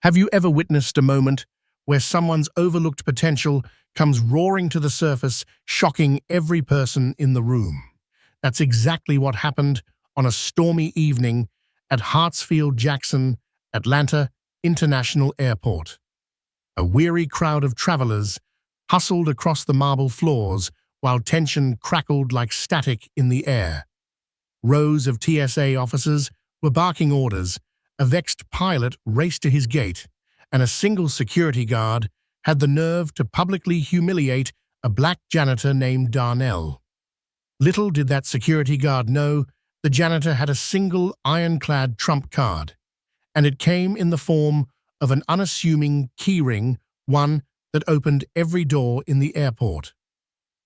Have you ever witnessed a moment where someone's overlooked potential comes roaring to the surface, shocking every person in the room? That's exactly what happened on a stormy evening at Hartsfield-Jackson, Atlanta International Airport. A weary crowd of travelers hustled across the marble floors while tension crackled like static in the air. Rows of TSA officers were barking orders, a vexed pilot raced to his gate, and a single security guard had the nerve to publicly humiliate a black janitor named Darnell. Little did that security guard know the janitor had a single ironclad trump card, and it came in the form of an unassuming keyring, one that opened every door in the airport.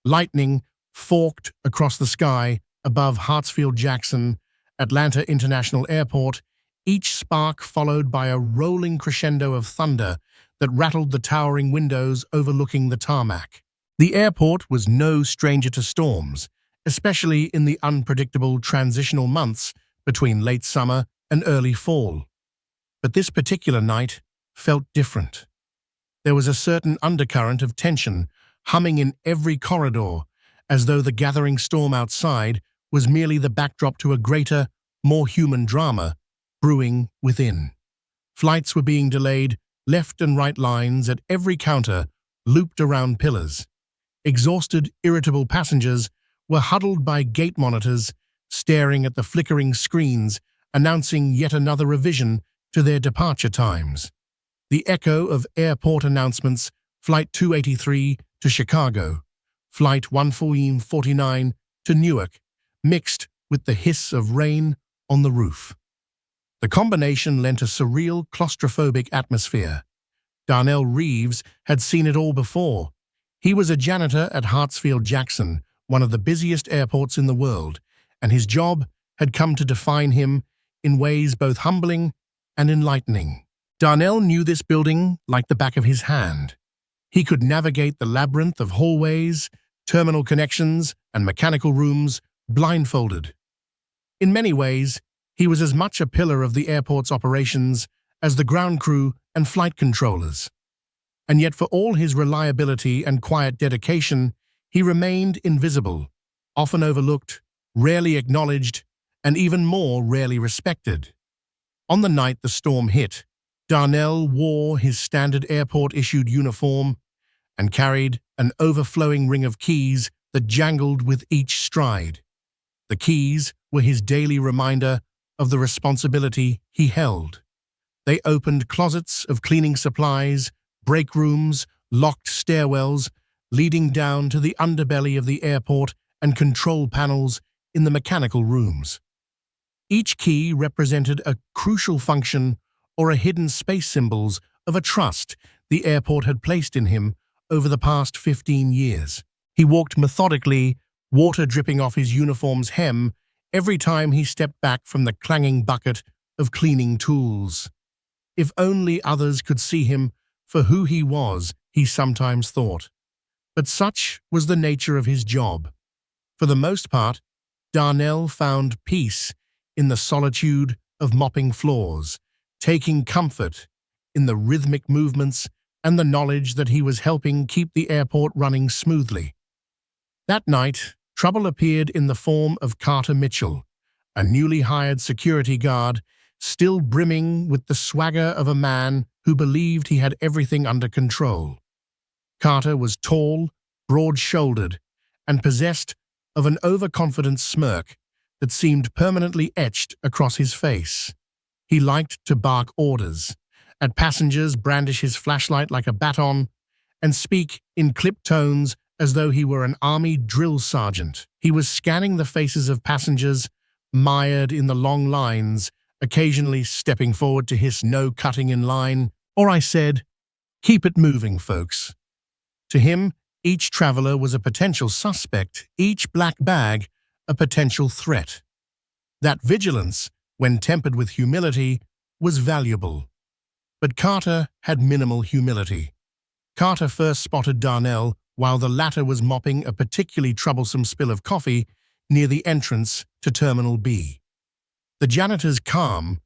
Lightning forked across the sky above Hartsfield-Jackson, Atlanta International Airport, each spark followed by a rolling crescendo of thunder that rattled the towering windows overlooking the tarmac. The airport was no stranger to storms, especially in the unpredictable transitional months between late summer and early fall. But this particular night felt different. There was a certain undercurrent of tension humming in every corridor, as though the gathering storm outside was merely the backdrop to a greater, more human drama brewing within. Flights were being delayed, left and right lines at every counter looped around pillars. Exhausted, irritable passengers were huddled by gate monitors, staring at the flickering screens, announcing yet another revision to their departure times. The echo of airport announcements: Flight 283 to Chicago, Flight 149 to Newark, mixed with the hiss of rain on the roof. The combination lent a surreal, claustrophobic atmosphere. Darnell Reeves had seen it all before. He was a janitor at Hartsfield-Jackson, one of the busiest airports in the world, and his job had come to define him in ways both humbling and enlightening. Darnell knew this building like the back of his hand. He could navigate the labyrinth of hallways, terminal connections, and mechanical rooms blindfolded. In many ways, he was as much a pillar of the airport's operations as the ground crew and flight controllers. And yet, for all his reliability and quiet dedication, he remained invisible, often overlooked, rarely acknowledged, and even more rarely respected. On the night the storm hit, Darnell wore his standard airport-issued uniform and carried an overflowing ring of keys that jangled with each stride. The keys were his daily reminder of the responsibility he held. They opened closets of cleaning supplies, break rooms, locked stairwells, leading down to the underbelly of the airport and control panels in the mechanical rooms. Each key represented a crucial function or a hidden space symbols of a trust the airport had placed in him over the past 15 years. He walked methodically, water dripping off his uniform's hem every time he stepped back from the clanging bucket of cleaning tools. If only others could see him for who he was, he sometimes thought. But such was the nature of his job. For the most part, Darnell found peace in the solitude of mopping floors, taking comfort in the rhythmic movements and the knowledge that he was helping keep the airport running smoothly. That night, trouble appeared in the form of Carter Mitchell, a newly hired security guard, still brimming with the swagger of a man who believed he had everything under control. Carter was tall, broad-shouldered, and possessed of an overconfident smirk that seemed permanently etched across his face. He liked to bark orders at passengers, brandish his flashlight like a baton, and speak in clipped tones as though he were an army drill sergeant. He was scanning the faces of passengers, mired in the long lines, occasionally stepping forward to hiss "No cutting in line," or I said, "Keep it moving, folks." To him, each traveler was a potential suspect, each black bag a potential threat. That vigilance, when tempered with humility, was valuable. But Carter had minimal humility. Carter first spotted Darnell while the latter was mopping a particularly troublesome spill of coffee near the entrance to Terminal B. The janitor's calm,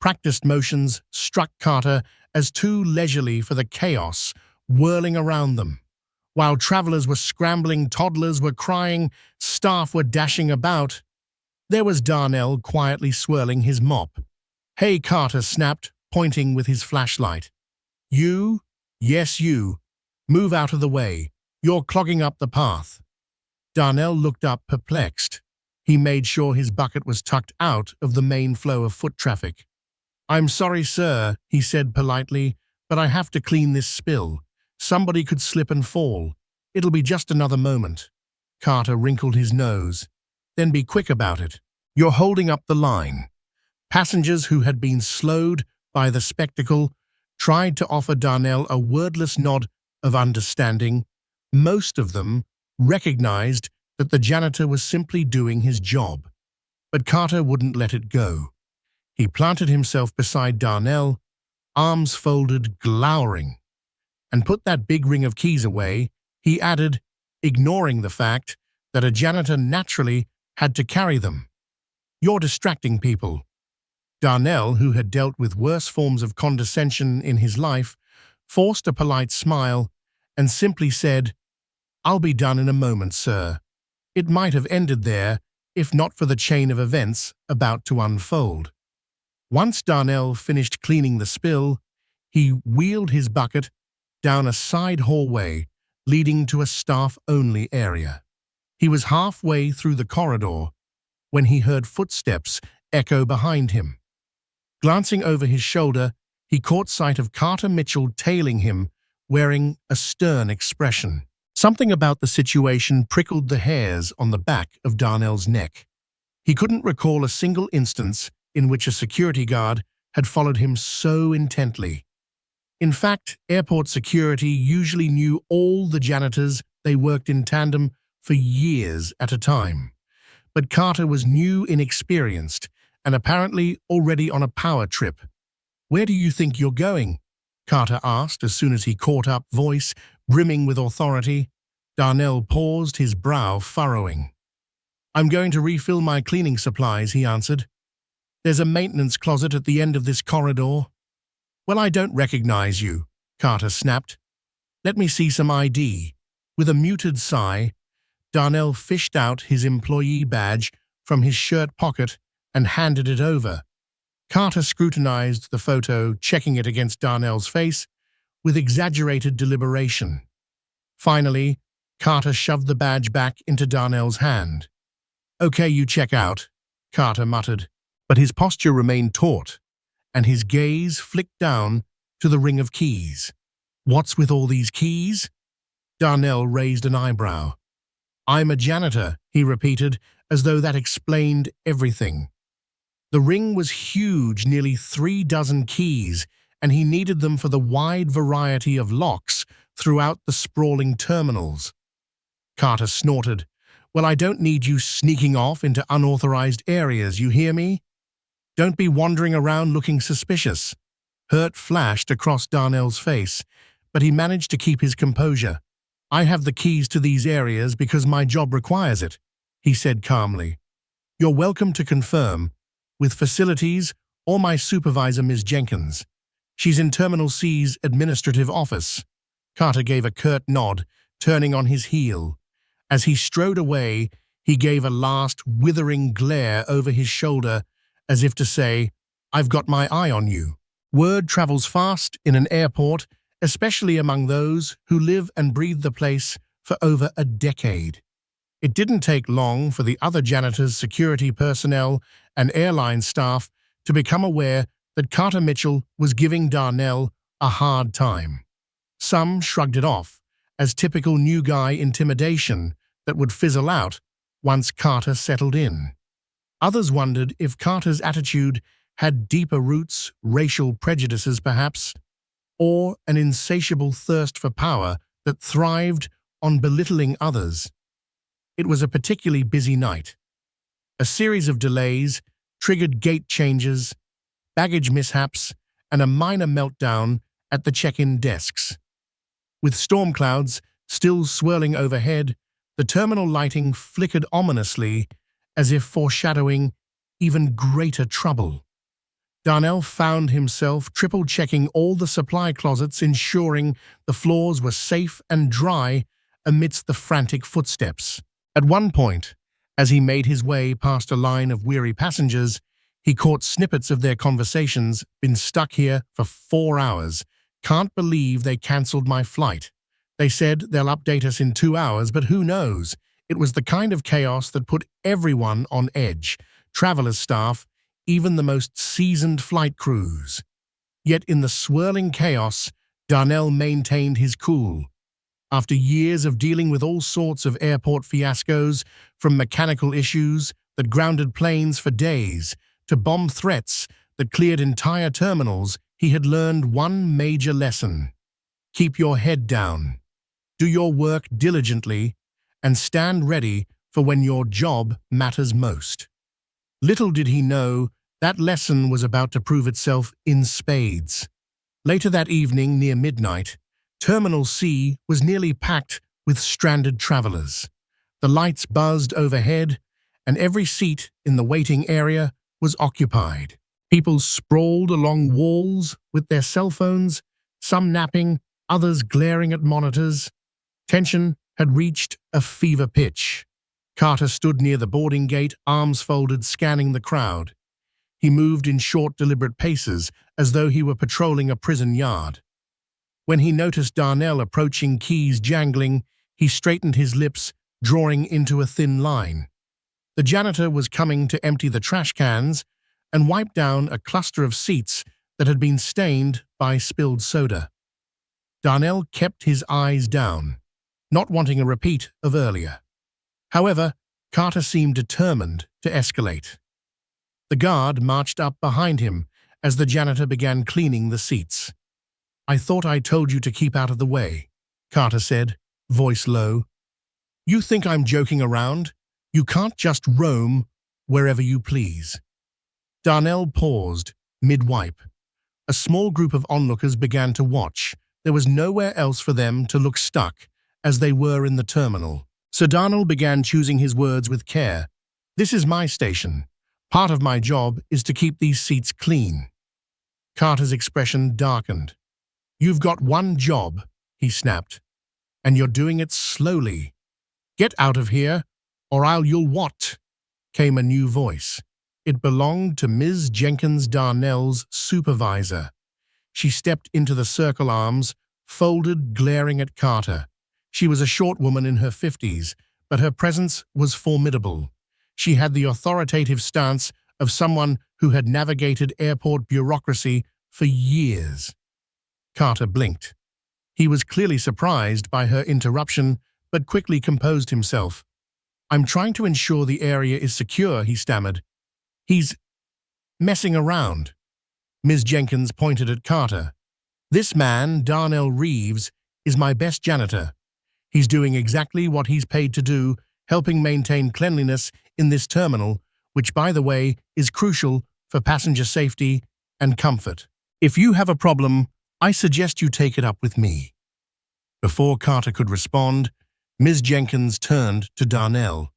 practiced motions struck Carter as too leisurely for the chaos whirling around them. While travelers were scrambling, toddlers were crying, staff were dashing about, there was Darnell quietly swirling his mop. "Hey," Carter snapped, pointing with his flashlight. "You? Yes, you. Move out of the way. You're clogging up the path." Darnell looked up, perplexed. He made sure his bucket was tucked out of the main flow of foot traffic. "I'm sorry, sir," he said politely, "but I have to clean this spill. Somebody could slip and fall. It'll be just another moment." Carter wrinkled his nose. "Then be quick about it. You're holding up the line." Passengers who had been slowed by the spectacle tried to offer Darnell a wordless nod of understanding. Most of them recognized that the janitor was simply doing his job. But Carter wouldn't let it go. He planted himself beside Darnell, arms folded, glowering. "And put that big ring of keys away," he added, ignoring the fact that a janitor naturally had to carry them. "You're distracting people." Darnell, who had dealt with worse forms of condescension in his life, forced a polite smile and simply said, "I'll be done in a moment, sir." It might have ended there if not for the chain of events about to unfold. Once Darnell finished cleaning the spill, he wheeled his bucket down a side hallway leading to a staff-only area. He was halfway through the corridor when he heard footsteps echo behind him. Glancing over his shoulder, he caught sight of Carter Mitchell tailing him, wearing a stern expression. Something about the situation prickled the hairs on the back of Darnell's neck. He couldn't recall a single instance in which a security guard had followed him so intently. In fact, airport security usually knew all the janitors. They worked in tandem for years at a time. But Carter was new, inexperienced, and apparently already on a power trip. "Where do you think you're going?" Carter asked as soon as he caught up, voice brimming with authority. Darnell paused, his brow furrowing. "I'm going to refill my cleaning supplies," he answered. "There's a maintenance closet at the end of this corridor." "Well, I don't recognize you," Carter snapped. "Let me see some ID." With a muted sigh, Darnell fished out his employee badge from his shirt pocket and handed it over. Carter scrutinized the photo, checking it against Darnell's face with exaggerated deliberation. Finally, Carter shoved the badge back into Darnell's hand. "Okay, you check out," Carter muttered, but his posture remained taut, and his gaze flicked down to the ring of keys. "What's with all these keys?" Darnell raised an eyebrow. "I'm a janitor," he repeated, as though that explained everything. The ring was huge, nearly 3 dozen keys, and he needed them for the wide variety of locks throughout the sprawling terminals. Carter snorted. "Well, I don't need you sneaking off into unauthorized areas, you hear me? Don't be wandering around looking suspicious." Hurt flashed across Darnell's face, but he managed to keep his composure. "I have the keys to these areas because my job requires it," he said calmly. "You're welcome to confirm with facilities or my supervisor, Ms. Jenkins. She's in Terminal C's administrative office." Carter gave a curt nod, turning on his heel. As he strode away, he gave a last withering glare over his shoulder as if to say, "I've got my eye on you." Word travels fast in an airport, especially among those who live and breathe the place for over a decade. It didn't take long for the other janitors, security personnel, and airline staff to become aware that Carter Mitchell was giving Darnell a hard time. Some shrugged it off as typical new guy intimidation that would fizzle out once Carter settled in. Others wondered if Carter's attitude had deeper roots, racial prejudices perhaps, or an insatiable thirst for power that thrived on belittling others. It was a particularly busy night. A series of delays triggered gate changes, baggage mishaps, and a minor meltdown at the check-in desks. With storm clouds still swirling overhead, the terminal lighting flickered ominously as if foreshadowing even greater trouble. Darnell found himself triple-checking all the supply closets, ensuring the floors were safe and dry amidst the frantic footsteps. At one point, as he made his way past a line of weary passengers, he caught snippets of their conversations. Been stuck here for 4 hours. Can't believe they cancelled my flight. They said they'll update us in 2 hours, but who knows? It was the kind of chaos that put everyone on edge. Travelers' staff, even the most seasoned flight crews. Yet in the swirling chaos, Darnell maintained his cool. After years of dealing with all sorts of airport fiascos, from mechanical issues that grounded planes for days to bomb threats that cleared entire terminals, he had learned one major lesson. Keep your head down. Do your work diligently and stand ready for when your job matters most. Little did he know that lesson was about to prove itself in spades. Later that evening, near midnight, Terminal C was nearly packed with stranded travelers. The lights buzzed overhead, and every seat in the waiting area was occupied. People sprawled along walls with their cell phones, some napping, others glaring at monitors. Tension had reached a fever pitch. Carter stood near the boarding gate, arms folded, scanning the crowd. He moved in short, deliberate paces, as though he were patrolling a prison yard. When he noticed Darnell approaching, keys jangling, he straightened his lips, drawing into a thin line. The janitor was coming to empty the trash cans and wipe down a cluster of seats that had been stained by spilled soda. Darnell kept his eyes down, not wanting a repeat of earlier. However, Carter seemed determined to escalate. The guard marched up behind him as the janitor began cleaning the seats. "I thought I told you to keep out of the way," Carter said, voice low. "You think I'm joking around? You can't just roam wherever you please." Darnell paused, mid-wipe. A small group of onlookers began to watch. There was nowhere else for them to look stuck, as they were in the terminal. So Darnell began choosing his words with care. "This is my station. Part of my job is to keep these seats clean." Carter's expression darkened. "You've got one job," he snapped, "and you're doing it slowly. Get out of here, or you'll what?" Came a new voice. It belonged to Ms. Jenkins, Darnell's supervisor. She stepped into the circle, arms folded, glaring at Carter. She was a short woman in her 50s, but her presence was formidable. She had the authoritative stance of someone who had navigated airport bureaucracy for years. Carter blinked. He was clearly surprised by her interruption, but quickly composed himself. "I'm trying to ensure the area is secure," he stammered. "He's messing around." Ms. Jenkins pointed at Carter. "This man, Darnell Reeves, is my best janitor. He's doing exactly what he's paid to do, helping maintain cleanliness in this terminal, which, by the way, is crucial for passenger safety and comfort. If you have a problem, I suggest you take it up with me." Before Carter could respond, Ms. Jenkins turned to Darnell.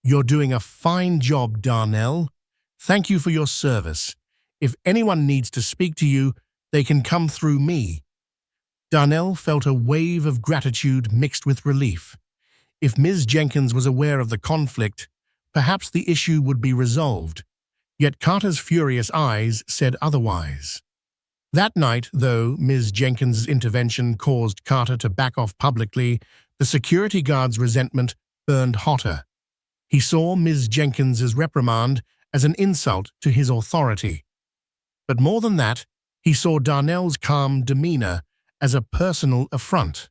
"You're doing a fine job, Darnell. Thank you for your service. If anyone needs to speak to you, they can come through me." Darnell felt a wave of gratitude mixed with relief. If Ms. Jenkins was aware of the conflict, perhaps the issue would be resolved. Yet Carter's furious eyes said otherwise. That night, though Ms. Jenkins' intervention caused Carter to back off publicly, the security guard's resentment burned hotter. He saw Ms. Jenkins' reprimand as an insult to his authority. But more than that, he saw Darnell's calm demeanor as a personal affront.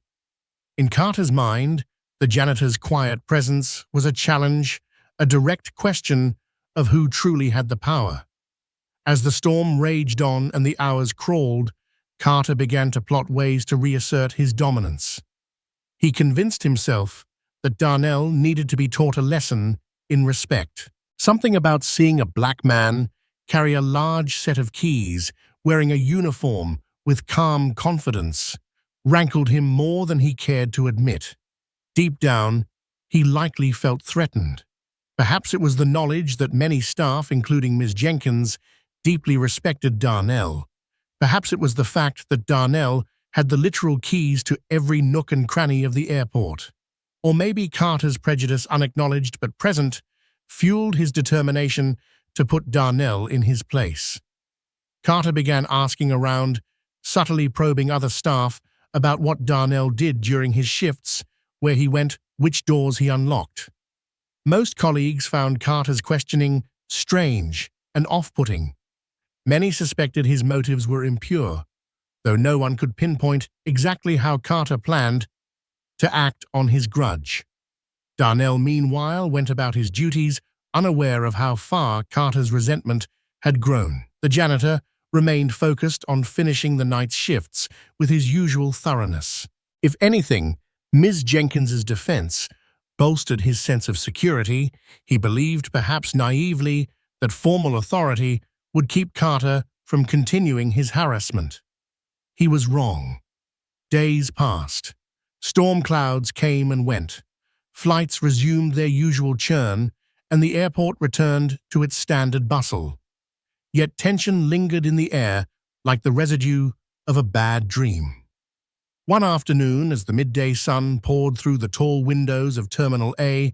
In Carter's mind, the janitor's quiet presence was a challenge, a direct question of who truly had the power. As the storm raged on and the hours crawled, Carter began to plot ways to reassert his dominance. He convinced himself that Darnell needed to be taught a lesson in respect. Something about seeing a black man carry a large set of keys, wearing a uniform with calm confidence, rankled him more than he cared to admit. Deep down, he likely felt threatened. Perhaps it was the knowledge that many staff, including Ms. Jenkins, deeply respected Darnell. Perhaps it was the fact that Darnell had the literal keys to every nook and cranny of the airport. Or maybe Carter's prejudice, unacknowledged but present, fueled his determination to put Darnell in his place. Carter began asking around, subtly probing other staff about what Darnell did during his shifts, where he went, which doors he unlocked. Most colleagues found Carter's questioning strange and off-putting. Many suspected his motives were impure, though no one could pinpoint exactly how Carter planned to act on his grudge. Darnell, meanwhile, went about his duties, unaware of how far Carter's resentment had grown. The janitor remained focused on finishing the night's shifts with his usual thoroughness. If anything, Ms. Jenkins's defense bolstered his sense of security. He believed, perhaps naively, that formal authority would keep Carter from continuing his harassment. He was wrong. Days passed. Storm clouds came and went. Flights resumed their usual churn, and the airport returned to its standard bustle. Yet tension lingered in the air like the residue of a bad dream. One afternoon, as the midday sun poured through the tall windows of Terminal A,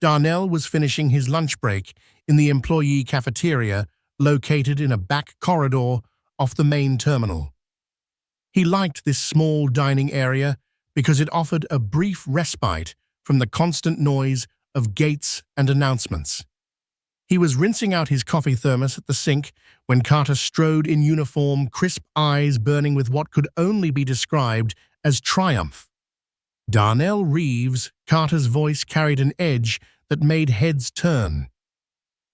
Darnell was finishing his lunch break in the employee cafeteria located in a back corridor off the main terminal. He liked this small dining area because it offered a brief respite from the constant noise of gates and announcements. He was rinsing out his coffee thermos at the sink when Carter strode in uniform, crisp eyes burning with what could only be described as triumph. Darnell Reeves, Carter's voice carried an edge that made heads turn.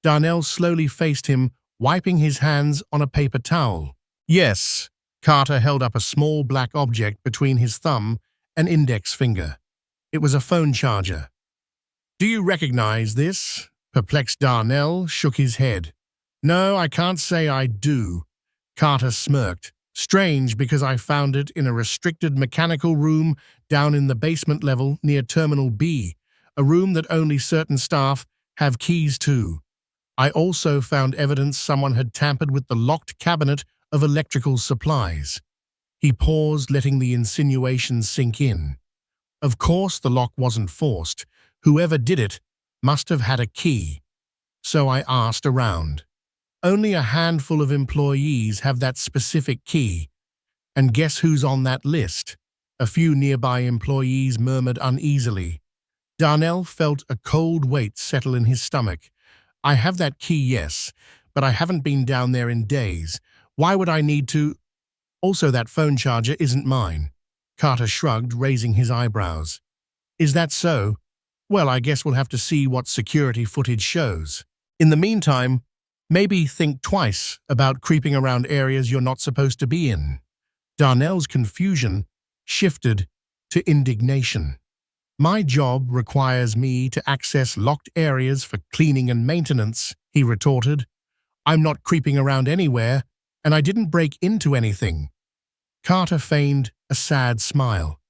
Darnell slowly faced him, wiping his hands on a paper towel. Yes, Carter held up a small black object between his thumb and index finger. It was a phone charger. Do you recognize this? Perplexed Darnell shook his head. No, I can't say I do. Carter smirked. Strange, because I found it in a restricted mechanical room down in the basement level near Terminal B, a room that only certain staff have keys to. I also found evidence someone had tampered with the locked cabinet of electrical supplies. He paused, letting the insinuation sink in. Of course the lock wasn't forced. Whoever did it must have had a key. So I asked around. Only a handful of employees have that specific key. And guess who's on that list? A few nearby employees murmured uneasily. Darnell felt a cold weight settle in his stomach. I have that key, yes, but I haven't been down there in days. Why would I need to? Also, that phone charger isn't mine. Carter shrugged, raising his eyebrows. Is that so? Well, I guess we'll have to see what security footage shows. In the meantime, maybe think twice about creeping around areas you're not supposed to be in. Darnell's confusion shifted to indignation. My job requires me to access locked areas for cleaning and maintenance, he retorted. I'm not creeping around anywhere, and I didn't break into anything. Carter feigned a sad smile.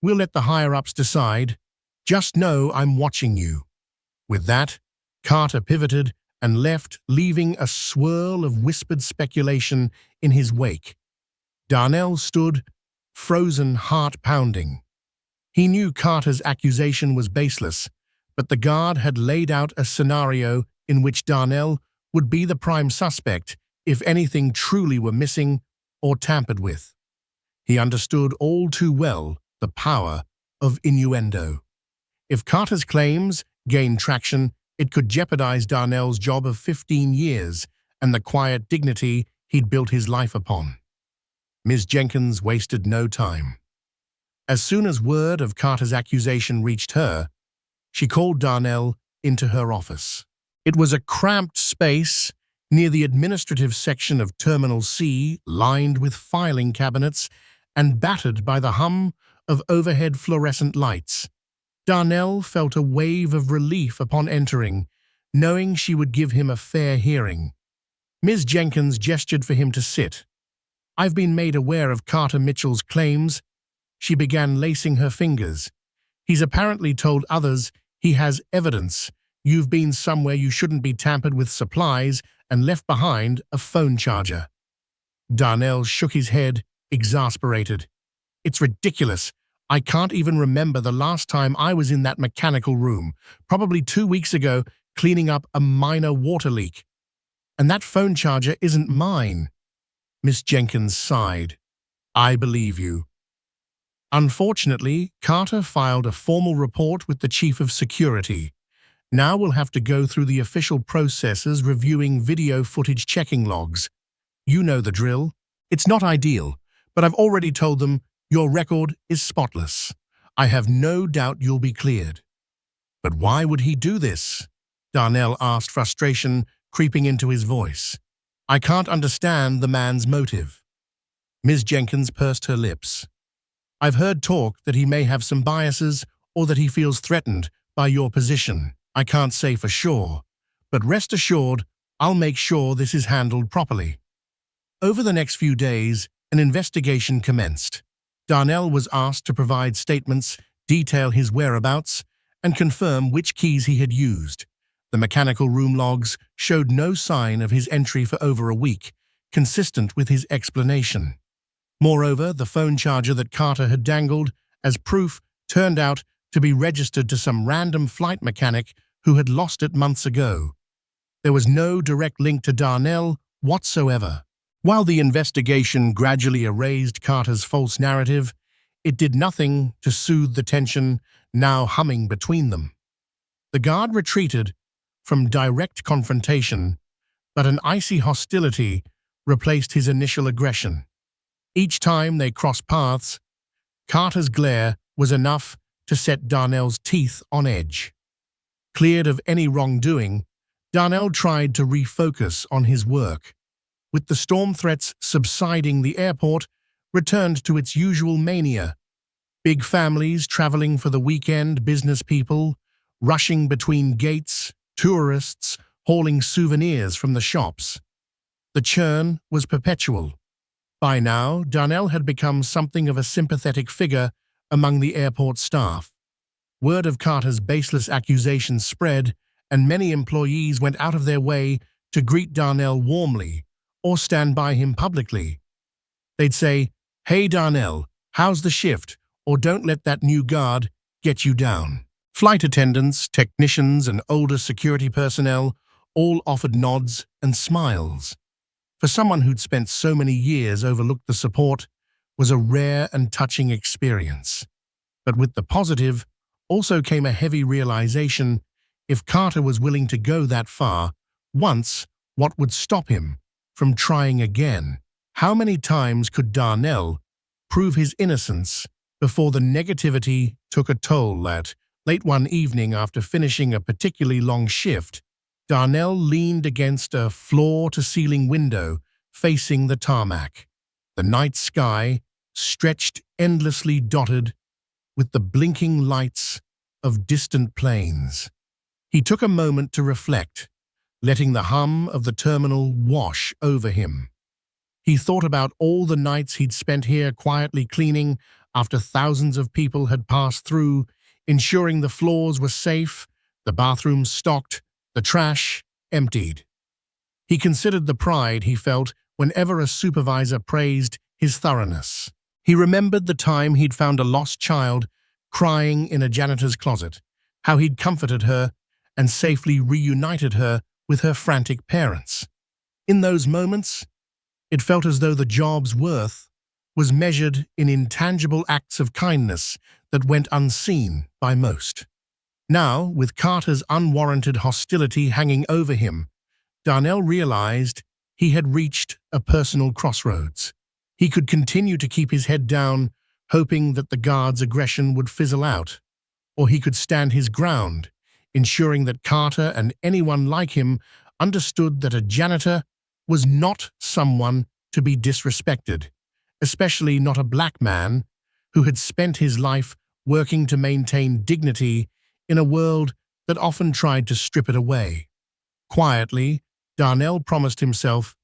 We'll let the higher-ups decide. Just know I'm watching you. With that, Carter pivoted and left, leaving a swirl of whispered speculation in his wake. Darnell stood, frozen, heart pounding. He knew Carter's accusation was baseless, but the guard had laid out a scenario in which Darnell would be the prime suspect if anything truly were missing or tampered with. He understood all too well the power of innuendo. If Carter's claims gained traction, it could jeopardize Darnell's job of 15 years and the quiet dignity he'd built his life upon. Ms. Jenkins wasted no time. As soon as word of Carter's accusation reached her, she called Darnell into her office. It was a cramped space near the administrative section of Terminal C, lined with filing cabinets and battered by the hum of overhead fluorescent lights. Darnell felt a wave of relief upon entering, knowing she would give him a fair hearing. Ms. Jenkins gestured for him to sit. I've been made aware of Carter Mitchell's claims. She began lacing her fingers. He's apparently told others he has evidence. You've been somewhere you shouldn't be, tampered with supplies, and left behind a phone charger. Darnell shook his head, exasperated. It's ridiculous. I can't even remember the last time I was in that mechanical room, probably 2 weeks ago, cleaning up a minor water leak. And that phone charger isn't mine. Miss Jenkins sighed. I believe you. Unfortunately, Carter filed a formal report with the Chief of Security. Now we'll have to go through the official processes reviewing video footage checking logs. You know the drill. It's not ideal, but I've already told them your record is spotless. I have no doubt you'll be cleared. But why would he do this? Darnell asked, frustration creeping into his voice. I can't understand the man's motive. Ms. Jenkins pursed her lips. I've heard talk that he may have some biases or that he feels threatened by your position. I can't say for sure, but rest assured, I'll make sure this is handled properly. Over the next few days, an investigation commenced. Darnell was asked to provide statements, detail his whereabouts, and confirm which keys he had used. The mechanical room logs showed no sign of his entry for over a week, consistent with his explanation. Moreover, the phone charger that Carter had dangled as proof turned out to be registered to some random flight mechanic who had lost it months ago. There was no direct link to Darnell whatsoever. While the investigation gradually erased Carter's false narrative, it did nothing to soothe the tension now humming between them. The guard retreated from direct confrontation, but an icy hostility replaced his initial aggression. Each time they crossed paths, Carter's glare was enough to set Darnell's teeth on edge. Cleared of any wrongdoing, Darnell tried to refocus on his work. With the storm threats subsiding, the airport returned to its usual mania. Big families traveling for the weekend, business people rushing between gates, tourists hauling souvenirs from the shops. The churn was perpetual. By now, Darnell had become something of a sympathetic figure among the airport staff. Word of Carter's baseless accusations spread, and many employees went out of their way to greet Darnell warmly or stand by him publicly. They'd say, "Hey Darnell, how's the shift?" or "Don't let that new guard get you down." Flight attendants, technicians, and older security personnel all offered nods and smiles. For someone who'd spent so many years overlooked, the support was a rare and touching experience. But with the positive also came a heavy realization: if Carter was willing to go that far once, what would stop him from trying again? How many times could Darnell prove his innocence before the negativity took a toll? Late one evening, after finishing a particularly long shift, Darnell leaned against a floor-to-ceiling window facing the tarmac. The night sky stretched endlessly, dotted with the blinking lights of distant planes. He took a moment to reflect, letting the hum of the terminal wash over him. He thought about all the nights he'd spent here quietly cleaning after thousands of people had passed through, ensuring the floors were safe, the bathrooms stocked, the trash emptied. He considered the pride he felt whenever a supervisor praised his thoroughness. He remembered the time he'd found a lost child crying in a janitor's closet, how he'd comforted her and safely reunited her with her frantic parents. In those moments, it felt as though the job's worth was measured in intangible acts of kindness that went unseen by most. Now, with Carter's unwarranted hostility hanging over him, Darnell realized he had reached a personal crossroads. He could continue to keep his head down, hoping that the guard's aggression would fizzle out, or he could stand his ground, ensuring that Carter and anyone like him understood that a janitor was not someone to be disrespected, especially not a black man who had spent his life working to maintain dignity in a world that often tried to strip it away. Quietly, Darnell promised himself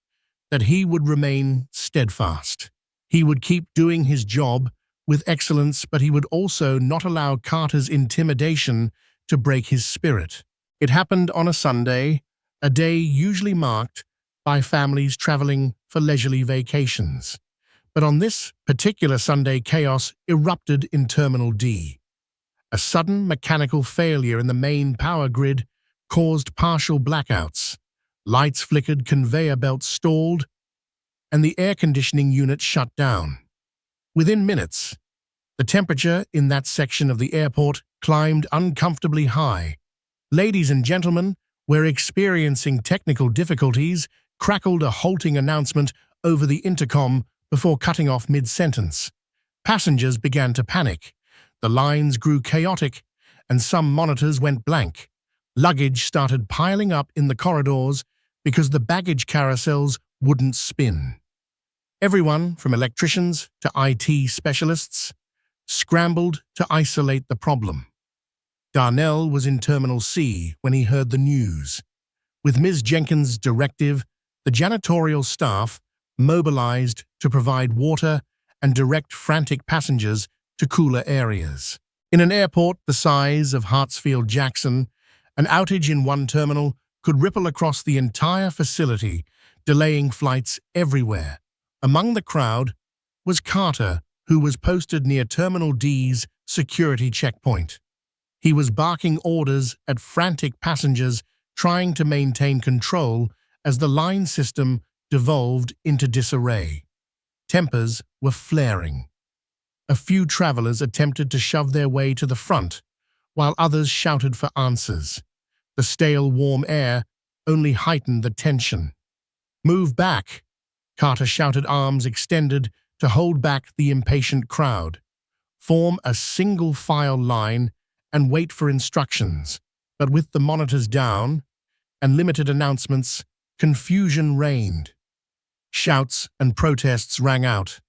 that he would remain steadfast. He would keep doing his job with excellence, but he would also not allow Carter's intimidation to break his spirit. It happened on a Sunday, a day usually marked by families traveling for leisurely vacations. But on this particular Sunday, chaos erupted in Terminal D. A sudden mechanical failure in the main power grid caused partial blackouts. Lights flickered, conveyor belts stalled, and the air conditioning unit shut down. Within minutes, the temperature in that section of the airport climbed uncomfortably high. "Ladies and gentlemen, we're experiencing technical difficulties," crackled a halting announcement over the intercom before cutting off mid-sentence. Passengers began to panic. The lines grew chaotic, and some monitors went blank. Luggage started piling up in the corridors because the baggage carousels wouldn't spin. Everyone, from electricians to IT specialists, scrambled to isolate the problem. Darnell was in Terminal C when he heard the news. With Ms. Jenkins' directive, the janitorial staff mobilized to provide water and direct frantic passengers to cooler areas. In an airport the size of Hartsfield-Jackson, an outage in one terminal could ripple across the entire facility, delaying flights everywhere. Among the crowd was Carter, who was posted near Terminal D's security checkpoint. He was barking orders at frantic passengers trying to maintain control as the line system devolved into disarray. Tempers were flaring. A few travelers attempted to shove their way to the front, while others shouted for answers. The stale, warm air only heightened the tension. "Move back," Carter shouted, arms extended to hold back the impatient crowd. "Form a single file line and wait for instructions." But with the monitors down and limited announcements, confusion reigned. Shouts and protests rang out.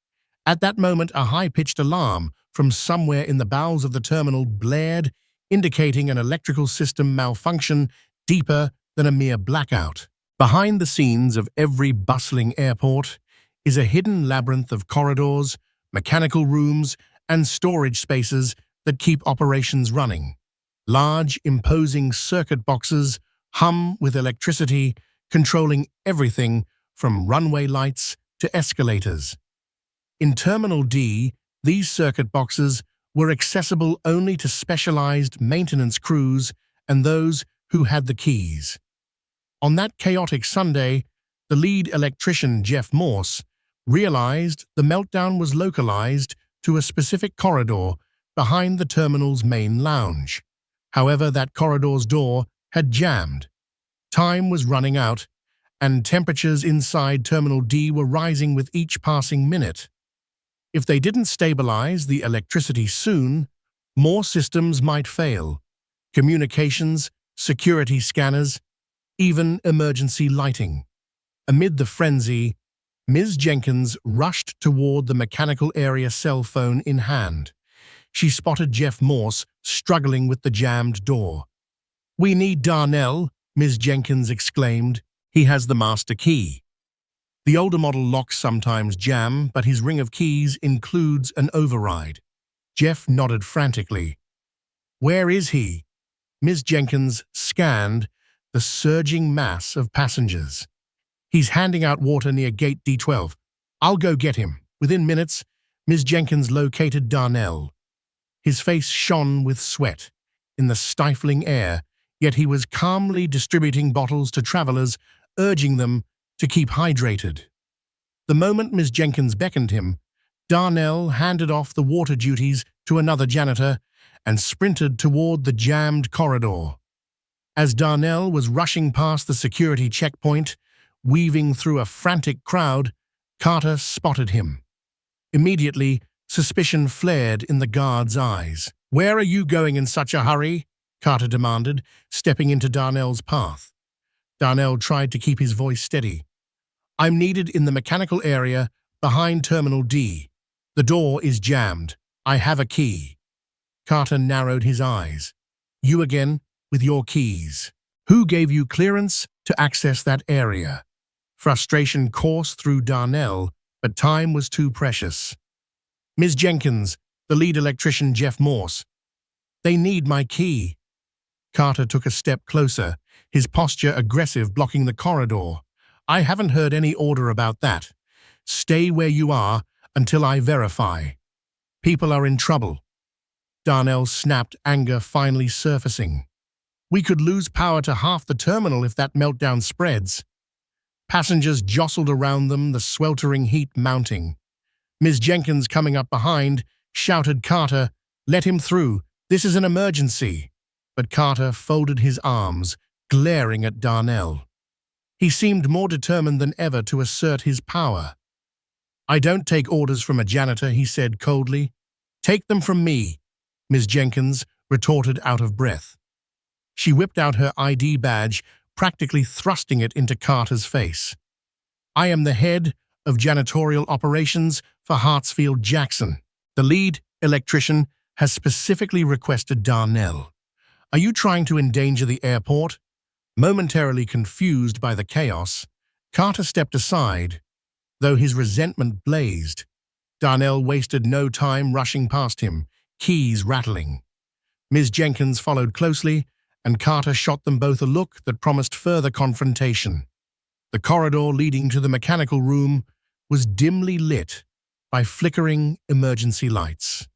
At that moment, a high-pitched alarm from somewhere in the bowels of the terminal blared, indicating an electrical system malfunction deeper than a mere blackout. Behind the scenes of every bustling airport is a hidden labyrinth of corridors, mechanical rooms, and storage spaces that keep operations running. Large, imposing circuit boxes hum with electricity, controlling everything from runway lights to escalators. In Terminal D, these circuit boxes were accessible only to specialized maintenance crews and those who had the keys. On that chaotic Sunday, the lead electrician, Jeff Morse, realized the meltdown was localized to a specific corridor behind the terminal's main lounge. However, that corridor's door had jammed. Time was running out, and temperatures inside Terminal D were rising with each passing minute. If they didn't stabilize the electricity soon, more systems might fail. Communications, security scanners, even emergency lighting. Amid the frenzy, Ms. Jenkins rushed toward the mechanical area, cell phone in hand. She spotted Jeff Morse struggling with the jammed door. "We need Darnell," Ms. Jenkins exclaimed. "He has the master key." The older model locks sometimes jam, but his ring of keys includes an override. Jeff nodded frantically. "Where is he?" Ms. Jenkins scanned the surging mass of passengers. "He's handing out water near gate D12. I'll go get him." Within minutes, Ms. Jenkins located Darnell. His face shone with sweat in the stifling air, yet he was calmly distributing bottles to travelers, urging them to keep hydrated. The moment Ms. Jenkins beckoned him, Darnell handed off the water duties to another janitor and sprinted toward the jammed corridor. As Darnell was rushing past the security checkpoint, weaving through a frantic crowd, Carter spotted him. Immediately, suspicion flared in the guard's eyes. "Where are you going in such a hurry?" Carter demanded, stepping into Darnell's path. Darnell tried to keep his voice steady. "I'm needed in the mechanical area behind Terminal D. The door is jammed. I have a key." Carter narrowed his eyes. "You again, with your keys. Who gave you clearance to access that area?" Frustration coursed through Darnell, but time was too precious. "Ms. Jenkins, the lead electrician, Jeff Morse. They need my key." Carter took a step closer, his posture aggressive, blocking the corridor. I haven't heard any order about that. Stay where you are until I verify. People are in trouble. Darnell snapped, anger finally surfacing. We could lose power to half the terminal if that meltdown spreads. Passengers jostled around them, the sweltering heat mounting. Ms. Jenkins, coming up behind, shouted, "Carter, let him through. This is an emergency." But Carter folded his arms, glaring at Darnell. He seemed more determined than ever to assert his power. "I don't take orders from a janitor," he said coldly. "Take them from me," Ms. Jenkins retorted out of breath. She whipped out her ID badge, practically thrusting it into Carter's face. "I am the head of janitorial operations for Hartsfield-Jackson. The lead electrician has specifically requested Darnell. Are you trying to endanger the airport?" Momentarily confused by the chaos, Carter stepped aside, though his resentment blazed. Darnell wasted no time rushing past him, keys rattling. Ms. Jenkins followed closely, and Carter shot them both a look that promised further confrontation. The corridor leading to the mechanical room was dimly lit by flickering emergency lights.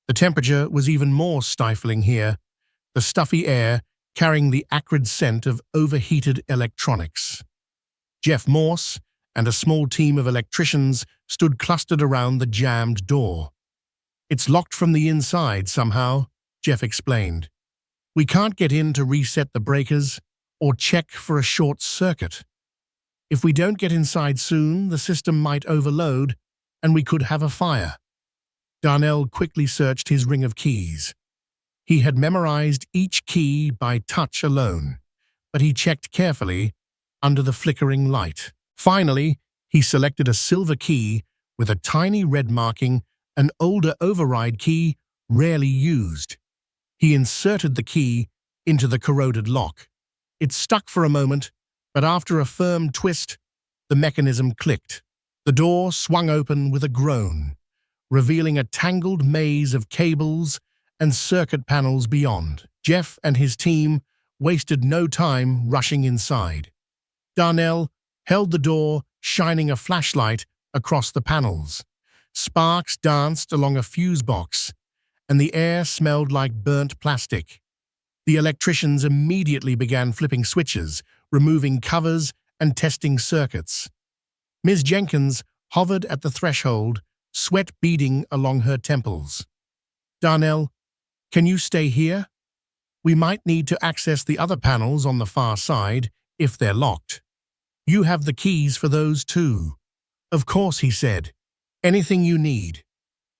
The temperature was even more stifling here, the stuffy air carrying the acrid scent of overheated electronics. Jeff Morse and a small team of electricians stood clustered around the jammed door. "It's locked from the inside somehow," Jeff explained. "We can't get in to reset the breakers or check for a short circuit. If we don't get inside soon, the system might overload and we could have a fire." Darnell quickly searched his ring of keys. He had memorized each key by touch alone, but he checked carefully under the flickering light. Finally, he selected a silver key with a tiny red marking, an older override key rarely used. He inserted the key into the corroded lock. It stuck for a moment, but after a firm twist, the mechanism clicked. The door swung open with a groan, revealing a tangled maze of cables and circuit panels beyond. Jeff and his team wasted no time rushing inside. Darnell held the door, shining a flashlight across the panels. Sparks danced along a fuse box, and the air smelled like burnt plastic. The electricians immediately began flipping switches, removing covers, and testing circuits. Ms. Jenkins hovered at the threshold, sweat beading along her temples. "Darnell, can you stay here? We might need to access the other panels on the far side if they're locked. You have the keys for those too." "Of course," he said. "Anything you need."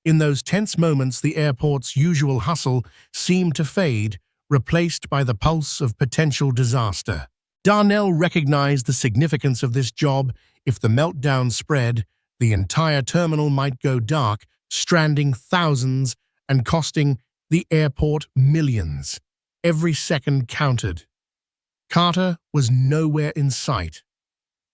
In those tense moments, the airport's usual hustle seemed to fade, replaced by the pulse of potential disaster. Darnell recognized the significance of this job. If the meltdown spread, the entire terminal might go dark, stranding thousands and costing the airport millions. Every second counted. Carter was nowhere in sight.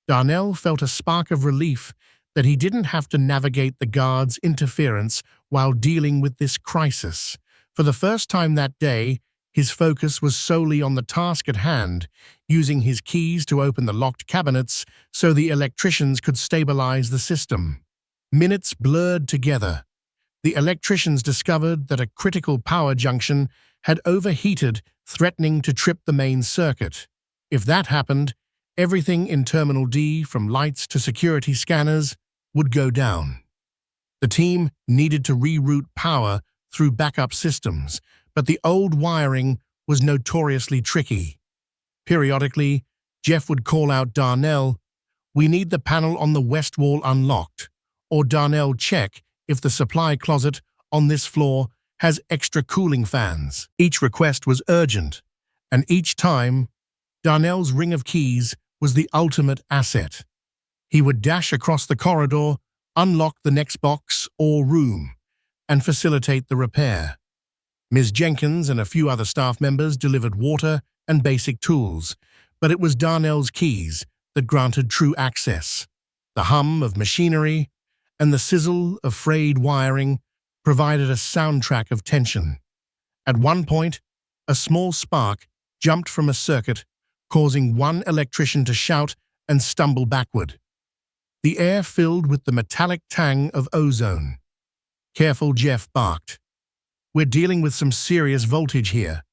Darnell felt a spark of relief that he didn't have to navigate the guards' interference while dealing with this crisis. For the first time that day, his focus was solely on the task at hand, using his keys to open the locked cabinets so the electricians could stabilize the system. Minutes blurred together. The electricians discovered that a critical power junction had overheated, threatening to trip the main circuit. If that happened, everything in Terminal D, from lights to security scanners, would go down. The team needed to reroute power through backup systems, but the old wiring was notoriously tricky. Periodically, Jeff would call out Darnell, "We need the panel on the west wall unlocked," or "Darnell, check if the supply closet on this floor has extra cooling fans." Each request was urgent, and each time, Darnell's ring of keys was the ultimate asset. He would dash across the corridor, unlock the next box or room, and facilitate the repair. Ms. Jenkins and a few other staff members delivered water and basic tools, but it was Darnell's keys that granted true access. The hum of machinery and the sizzle of frayed wiring provided a soundtrack of tension. At one point, a small spark jumped from a circuit, causing one electrician to shout and stumble backward. The air filled with the metallic tang of ozone. "Careful," Jeff barked. "We're dealing with some serious voltage here."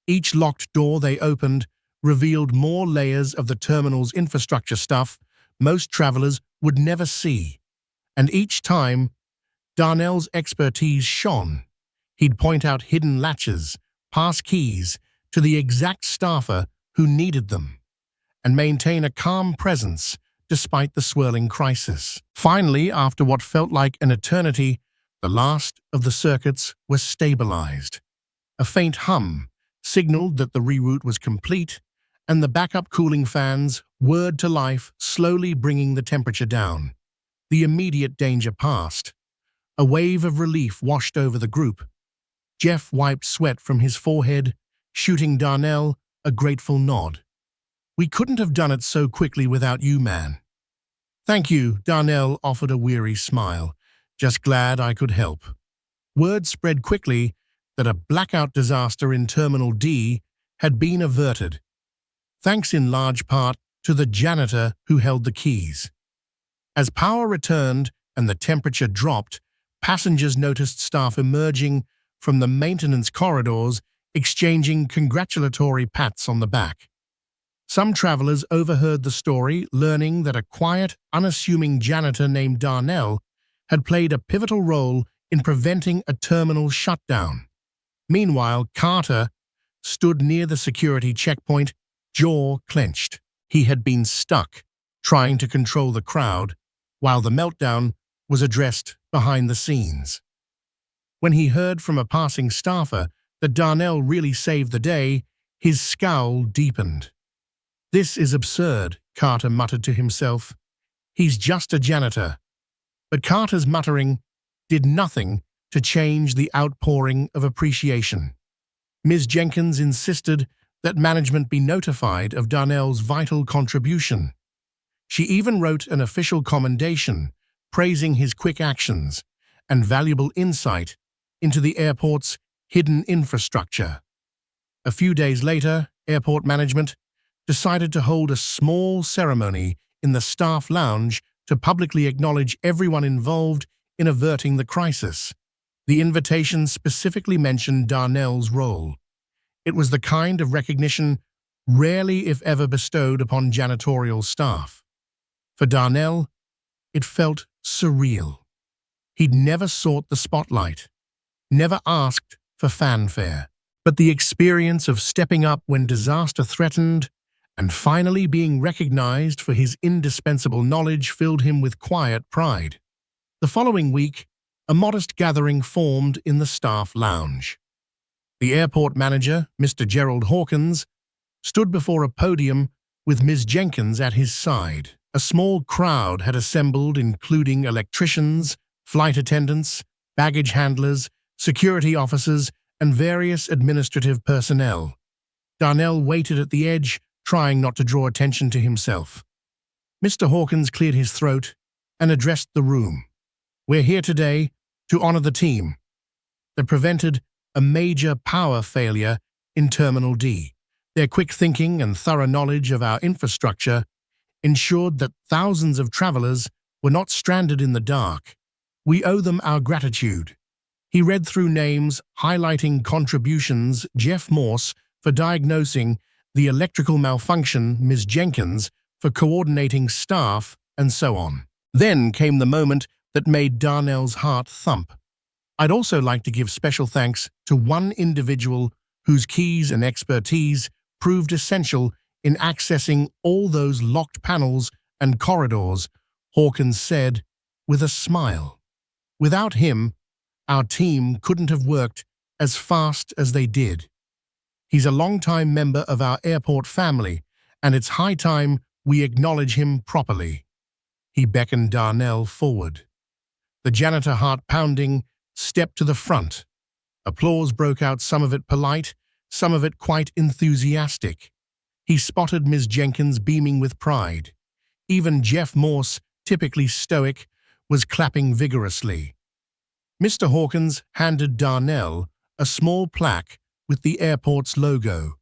Each locked door they opened revealed more layers of the terminal's infrastructure stuff most travelers would never see. And each time, Darnell's expertise shone. He'd point out hidden latches, pass keys to the exact staffer who needed them, and maintain a calm presence despite the swirling crisis. Finally, after what felt like an eternity, the last of the circuits was stabilized. A faint hum signaled that the reroute was complete, and the backup cooling fans whirred to life, slowly bringing the temperature down. The immediate danger passed. A wave of relief washed over the group. Jeff wiped sweat from his forehead, shooting Darnell a grateful nod. "We couldn't have done it so quickly without you, man." "Thank you," Darnell offered a weary smile. "Just glad I could help." Word spread quickly that a blackout disaster in Terminal D had been averted, thanks in large part to the janitor who held the keys. As power returned and the temperature dropped, passengers noticed staff emerging from the maintenance corridors, exchanging congratulatory pats on the back. Some travelers overheard the story, learning that a quiet, unassuming janitor named Darnell had played a pivotal role in preventing a terminal shutdown. Meanwhile, Carter stood near the security checkpoint, jaw clenched. He had been stuck, trying to control the crowd, while the meltdown was addressed behind the scenes. When he heard from a passing staffer that Darnell really saved the day, his scowl deepened. "This is absurd," Carter muttered to himself. "He's just a janitor." But Carter's muttering did nothing to change the outpouring of appreciation. Ms. Jenkins insisted that management be notified of Darnell's vital contribution. She even wrote an official commendation praising his quick actions and valuable insight into the airport's hidden infrastructure. A few days later, airport management decided to hold a small ceremony in the staff lounge to publicly acknowledge everyone involved in averting the crisis. The invitation specifically mentioned Darnell's role. It was the kind of recognition rarely, if ever, bestowed upon janitorial staff. For Darnell, it felt surreal. He'd never sought the spotlight, never asked for fanfare, but the experience of stepping up when disaster threatened and finally being recognized for his indispensable knowledge filled him with quiet pride. The following week, a modest gathering formed in the staff lounge. The airport manager, Mr. Gerald Hawkins, stood before a podium with Ms. Jenkins at his side. A small crowd had assembled, including electricians, flight attendants, baggage handlers, security officers, and various administrative personnel. Darnell waited at the edge, trying not to draw attention to himself. Mr. Hawkins cleared his throat and addressed the room. "We're here today to honor the team that prevented a major power failure in Terminal D. Their quick thinking and thorough knowledge of our infrastructure ensured that thousands of travelers were not stranded in the dark. We owe them our gratitude." He read through names, highlighting contributions: Jeff Morse for diagnosing the electrical malfunction, Ms. Jenkins for coordinating staff, and so on. Then came the moment that made Darnell's heart thump. "I'd also like to give special thanks to one individual whose keys and expertise proved essential in accessing all those locked panels and corridors," Hawkins said with a smile. "Without him, our team couldn't have worked as fast as they did. He's a longtime member of our airport family, and it's high time we acknowledge him properly." He beckoned Darnell forward. The janitor, heart pounding, stepped to the front. Applause broke out, some of it polite, some of it quite enthusiastic. He spotted Ms. Jenkins beaming with pride. Even Jeff Morse, typically stoic, was clapping vigorously. Mr. Hawkins handed Darnell a small plaque with the airport's logo.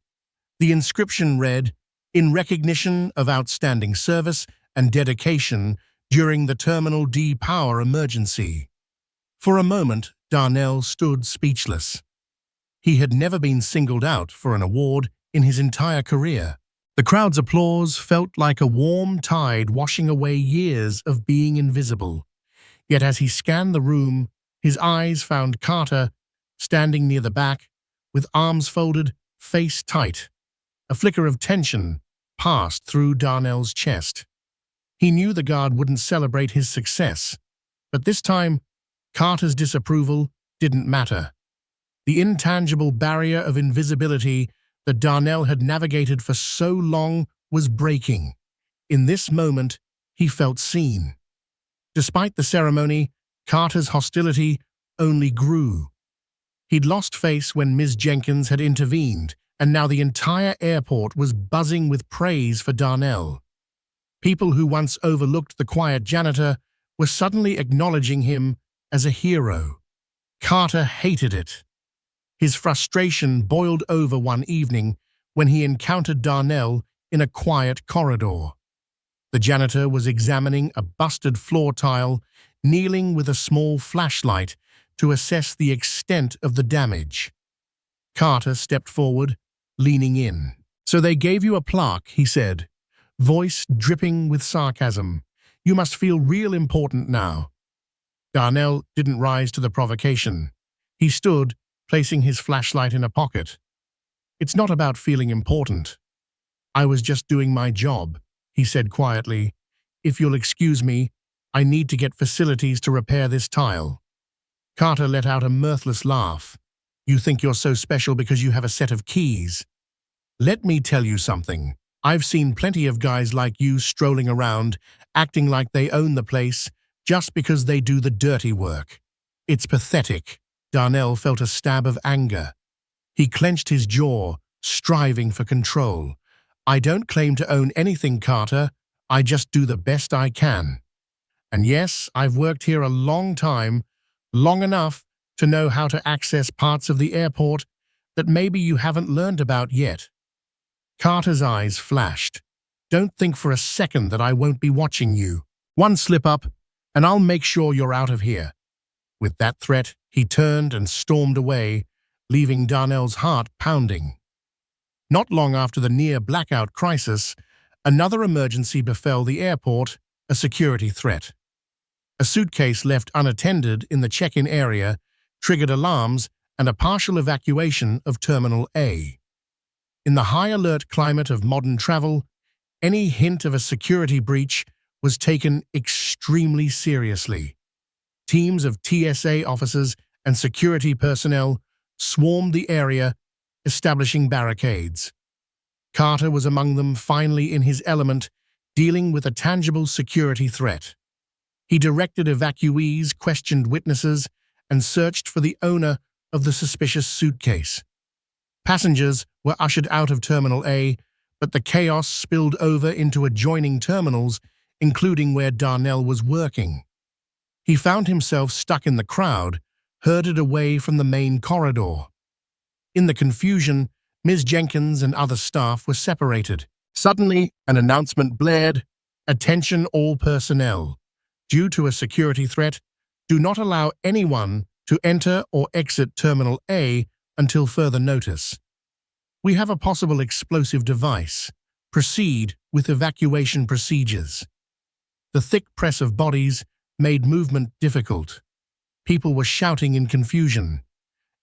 The inscription read, in recognition of outstanding service and dedication during the Terminal D power emergency. For a moment, Darnell stood speechless. He had never been singled out for an award in his entire career. The crowd's applause felt like a warm tide washing away years of being invisible. Yet as he scanned the room, his eyes found Carter standing near the back, with arms folded, face tight. A flicker of tension passed through Darnell's chest. He knew the guard wouldn't celebrate his success, but this time, Carter's disapproval didn't matter. The intangible barrier of invisibility that Darnell had navigated for so long was breaking. In this moment, he felt seen. Despite the ceremony, Carter's hostility only grew. He'd lost face when Ms. Jenkins had intervened, and now the entire airport was buzzing with praise for Darnell. People who once overlooked the quiet janitor were suddenly acknowledging him as a hero. Carter hated it. His frustration boiled over one evening when he encountered Darnell in a quiet corridor. The janitor was examining a busted floor tile, kneeling with a small flashlight to assess the extent of the damage. Carter stepped forward, leaning in. "So they gave you a plaque," he said, voice dripping with sarcasm. "You must feel real important now." Darnell didn't rise to the provocation. He stood, placing his flashlight in a pocket. "It's not about feeling important. I was just doing my job," he said quietly. "If you'll excuse me, I need to get facilities to repair this tile." Carter let out a mirthless laugh. "You think you're so special because you have a set of keys? Let me tell you something. I've seen plenty of guys like you strolling around, acting like they own the place, just because they do the dirty work. It's pathetic." Darnell felt a stab of anger. He clenched his jaw, striving for control. "I don't claim to own anything, Carter. I just do the best I can. And yes, I've worked here a long time, long enough to know how to access parts of the airport that maybe you haven't learned about yet." Carter's eyes flashed. "Don't think for a second that I won't be watching you. One slip up, and I'll make sure you're out of here." With that threat, he turned and stormed away, leaving Darnell's heart pounding. Not long after the near-blackout crisis, another emergency befell the airport, a security threat. A suitcase left unattended in the check-in area triggered alarms and a partial evacuation of Terminal A. In the high-alert climate of modern travel, any hint of a security breach was taken extremely seriously. Teams of TSA officers and security personnel swarmed the area, establishing barricades. Carter was among them, finally in his element, dealing with a tangible security threat. He directed evacuees, questioned witnesses, and searched for the owner of the suspicious suitcase. Passengers were ushered out of Terminal A, but the chaos spilled over into adjoining terminals, including where Darnell was working. He found himself stuck in the crowd, herded away from the main corridor. In the confusion, Ms. Jenkins and other staff were separated. Suddenly, an announcement blared, "Attention all personnel. Due to a security threat, do not allow anyone to enter or exit Terminal A until further notice. We have a possible explosive device. Proceed with evacuation procedures." The thick press of bodies made movement difficult. People were shouting in confusion.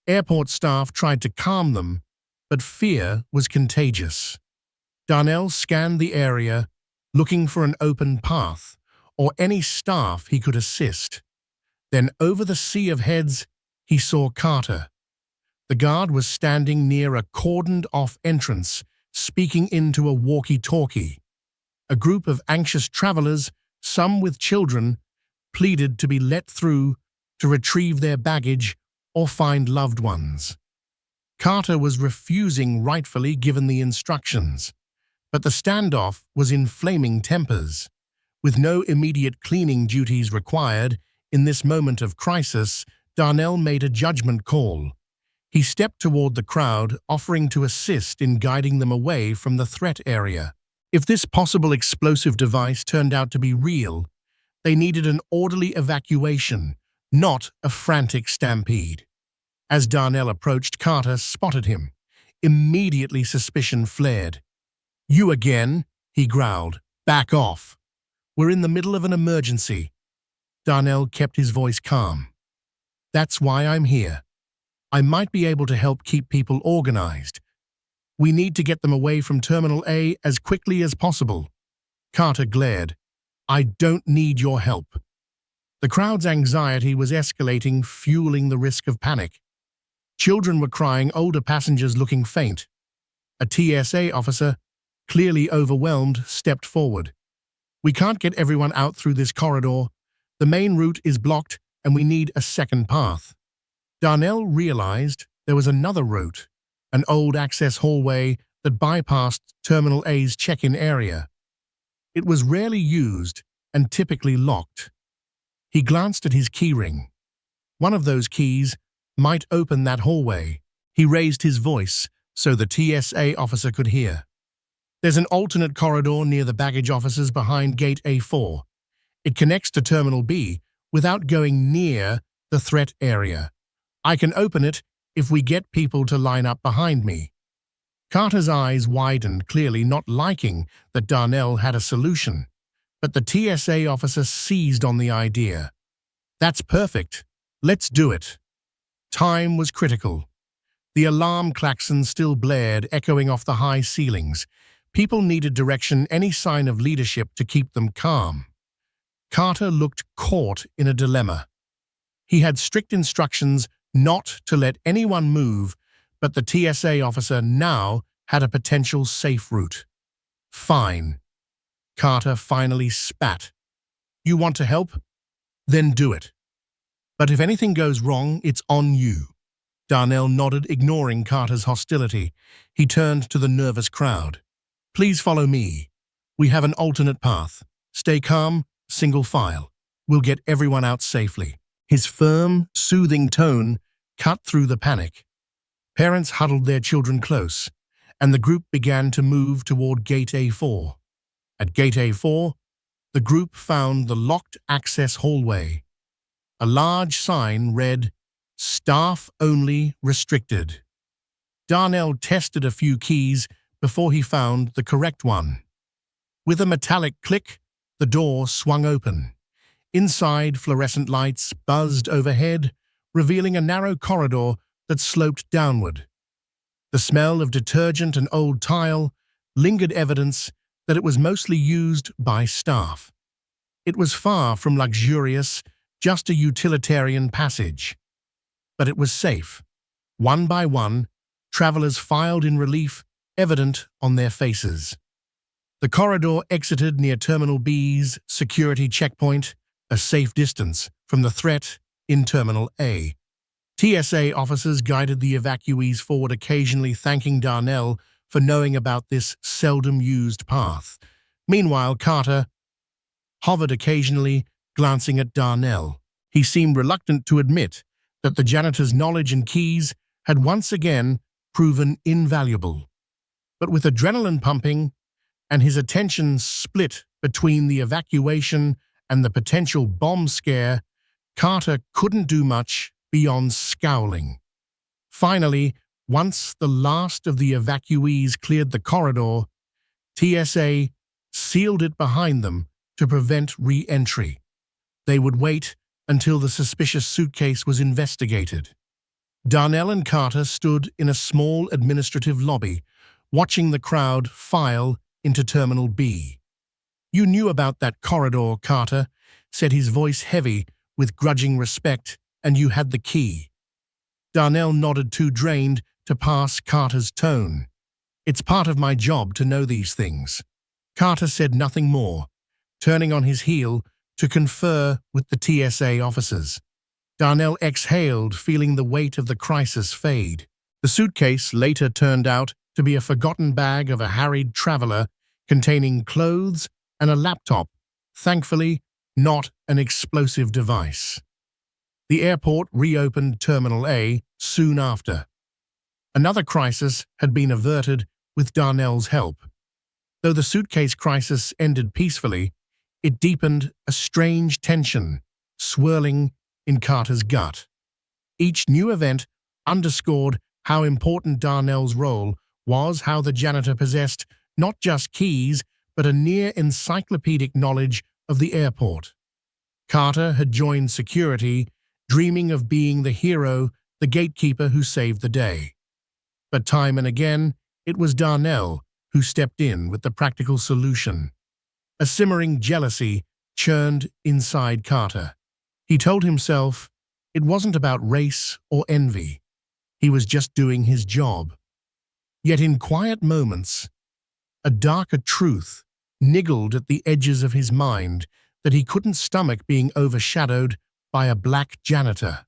Airport staff tried to calm them, but fear was contagious. Darnell scanned the area, looking for an open path or any staff he could assist. Then over the sea of heads, he saw Carter. The guard was standing near a cordoned-off entrance, speaking into a walkie-talkie. A group of anxious travelers, some with children, pleaded to be let through to retrieve their baggage or find loved ones. Carter was refusing, rightfully given the instructions, but the standoff was in flaming tempers. With no immediate cleaning duties required, in this moment of crisis, Darnell made a judgment call. He stepped toward the crowd, offering to assist in guiding them away from the threat area. If this possible explosive device turned out to be real, they needed an orderly evacuation, not a frantic stampede. As Darnell approached, Carter spotted him. Immediately suspicion flared. "You again?" he growled. "Back off. We're in the middle of an emergency." Darnell kept his voice calm. "That's why I'm here. I might be able to help keep people organized. We need to get them away from Terminal A as quickly as possible." Carter glared. "I don't need your help." The crowd's anxiety was escalating, fueling the risk of panic. Children were crying, older passengers looking faint. A TSA officer, clearly overwhelmed, stepped forward. "We can't get everyone out through this corridor. The main route is blocked and we need a second path." Darnell realized there was another route, an old access hallway that bypassed Terminal A's check-in area. It was rarely used and typically locked. He glanced at his keyring. One of those keys might open that hallway. He raised his voice so the TSA officer could hear. "There's an alternate corridor near the baggage offices behind Gate A4. It connects to Terminal B without going near the threat area. I can open it if we get people to line up behind me." Carter's eyes widened, clearly not liking that Darnell had a solution. But the TSA officer seized on the idea. "That's perfect. Let's do it." Time was critical. The alarm klaxon still blared, echoing off the high ceilings. People needed direction, any sign of leadership to keep them calm. Carter looked caught in a dilemma. He had strict instructions not to let anyone move, but the TSA officer now had a potential safe route. "Fine." Carter finally spat. "You want to help? Then do it. But if anything goes wrong, it's on you." Darnell nodded, ignoring Carter's hostility. He turned to the nervous crowd. "Please follow me. We have an alternate path. Stay calm, single file. We'll get everyone out safely." His firm, soothing tone cut through the panic. Parents huddled their children close, and the group began to move toward Gate A4. At Gate A4, the group found the locked access hallway. A large sign read, "Staff Only Restricted." Darnell tested a few keys before he found the correct one. With a metallic click, the door swung open. Inside, fluorescent lights buzzed overhead, revealing a narrow corridor that sloped downward. The smell of detergent and old tile lingered, evidence that it was mostly used by staff. It was far from luxurious, just a utilitarian passage. But it was safe. One by one, travelers filed in relief, evident on their faces. The corridor exited near Terminal B's security checkpoint, a safe distance from the threat in Terminal A. TSA officers guided the evacuees forward, occasionally thanking Darnell for knowing about this seldom-used path. Meanwhile, Carter hovered occasionally, glancing at Darnell. He seemed reluctant to admit that the janitor's knowledge and keys had once again proven invaluable. But with adrenaline pumping and his attention split between the evacuation and the potential bomb scare, Carter couldn't do much beyond scowling. Finally, once the last of the evacuees cleared the corridor, TSA sealed it behind them to prevent re-entry. They would wait until the suspicious suitcase was investigated. Darnell and Carter stood in a small administrative lobby, watching the crowd file into Terminal B. "You knew about that corridor, Carter," said his voice heavy with grudging respect, "and you had the key." Darnell nodded, too drained to pass Carter's tone. "It's part of my job to know these things." Carter said nothing more, turning on his heel to confer with the TSA officers. Darnell exhaled, feeling the weight of the crisis fade. The suitcase later turned out to be a forgotten bag of a harried traveler containing clothes and a laptop, thankfully not an explosive device. The airport reopened Terminal A soon after. Another crisis had been averted with Darnell's help. Though the suitcase crisis ended peacefully, it deepened a strange tension, swirling in Carter's gut. Each new event underscored how important Darnell's role was, how the janitor possessed not just keys, but a near-encyclopedic knowledge of the airport. Carter had joined security, dreaming of being the hero, the gatekeeper who saved the day. But time and again, it was Darnell who stepped in with the practical solution. A simmering jealousy churned inside Carter. He told himself it wasn't about race or envy. He was just doing his job. Yet in quiet moments, a darker truth niggled at the edges of his mind that he couldn't stomach being overshadowed by a black janitor,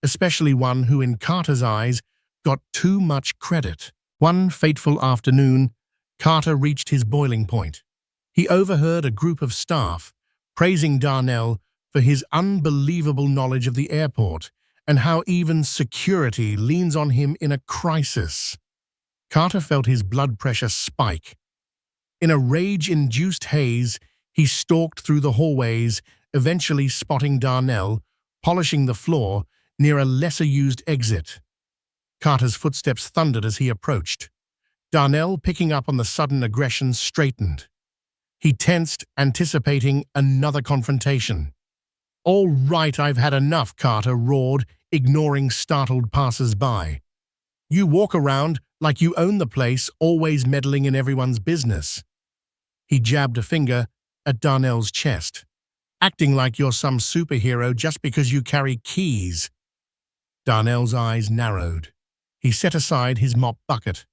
especially one who, in Carter's eyes, got too much credit. One fateful afternoon, Carter reached his boiling point. He overheard a group of staff praising Darnell for his unbelievable knowledge of the airport and how even security leans on him in a crisis. Carter felt his blood pressure spike. In a rage-induced haze, he stalked through the hallways, eventually spotting Darnell, polishing the floor near a lesser-used exit. Carter's footsteps thundered as he approached. Darnell, picking up on the sudden aggression, straightened. He tensed, anticipating another confrontation. "All right, I've had enough," Carter roared, ignoring startled passers-by. "You walk around like you own the place, always meddling in everyone's business." He jabbed a finger at Darnell's chest, "Acting like you're some superhero just because you carry keys." Darnell's eyes narrowed. He set aside his mop bucket.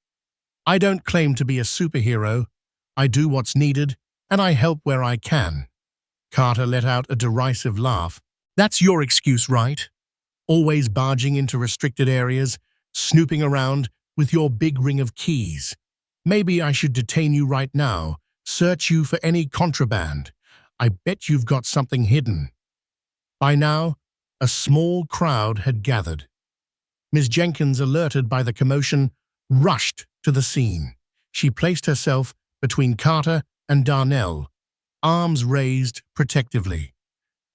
"I don't claim to be a superhero. I do what's needed, and I help where I can." Carter let out a derisive laugh. "That's your excuse, right? Always barging into restricted areas, snooping around with your big ring of keys. Maybe I should detain you right now, search you for any contraband. I bet you've got something hidden." By now, a small crowd had gathered. Miss Jenkins, alerted by the commotion, rushed to the scene. She placed herself between Carter and Darnell, arms raised protectively.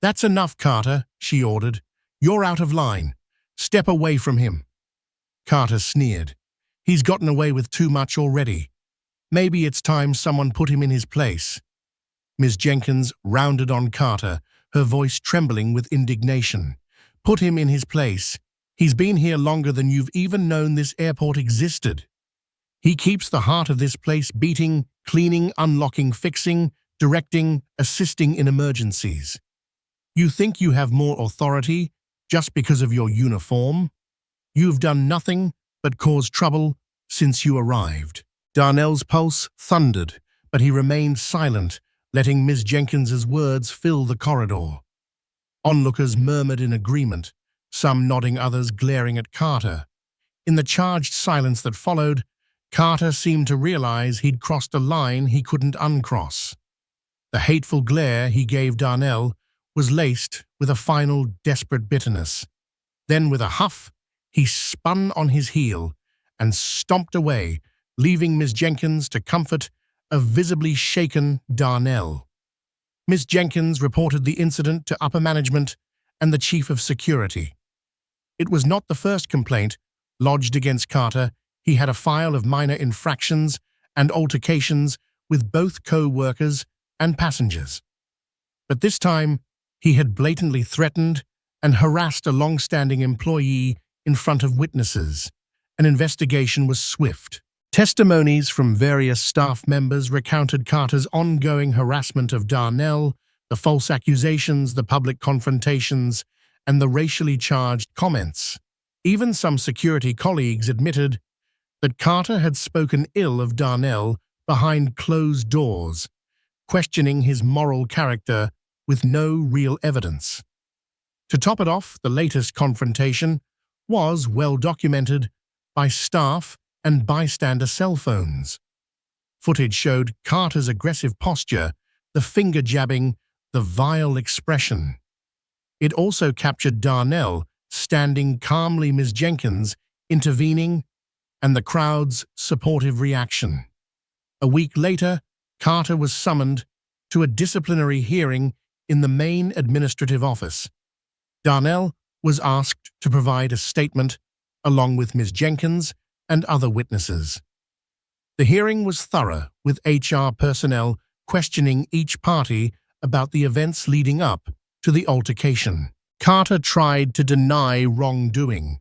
"That's enough, Carter," she ordered. "You're out of line. Step away from him." Carter sneered. "He's gotten away with too much already. Maybe it's time someone put him in his place." Miss Jenkins rounded on Carter, her voice trembling with indignation. "Put him in his place? He's been here longer than you've even known this airport existed. He keeps the heart of this place beating, cleaning, unlocking, fixing, directing, assisting in emergencies. You think you have more authority just because of your uniform? You've done nothing but cause trouble since you arrived." Darnell's pulse thundered, but he remained silent, letting Miss Jenkins's words fill the corridor. Onlookers murmured in agreement, some nodding, others glaring at Carter. In the charged silence that followed, Carter seemed to realize he'd crossed a line he couldn't uncross. The hateful glare he gave Darnell was laced with a final desperate bitterness. Then, with a huff, he spun on his heel and stomped away, leaving Miss Jenkins to comfort a visibly shaken Darnell. Miss Jenkins reported the incident to upper management and the chief of security. It was not the first complaint lodged against Carter. He had a file of minor infractions and altercations with both co-workers and passengers. But this time, he had blatantly threatened and harassed a long-standing employee in front of witnesses. An investigation was swift. Testimonies from various staff members recounted Carter's ongoing harassment of Darnell, the false accusations, the public confrontations, and the racially charged comments. Even some security colleagues admitted that Carter had spoken ill of Darnell behind closed doors, questioning his moral character with no real evidence. To top it off, the latest confrontation was well documented by staff and bystander cell phones. Footage showed Carter's aggressive posture, the finger jabbing, the vile expression. It also captured Darnell standing calmly, Miss Jenkins intervening, and the crowd's supportive reaction. A week later, Carter was summoned to a disciplinary hearing in the main administrative office. Darnell was asked to provide a statement along with Ms. Jenkins and other witnesses. The hearing was thorough, with HR personnel questioning each party about the events leading up to the altercation. Carter tried to deny wrongdoing,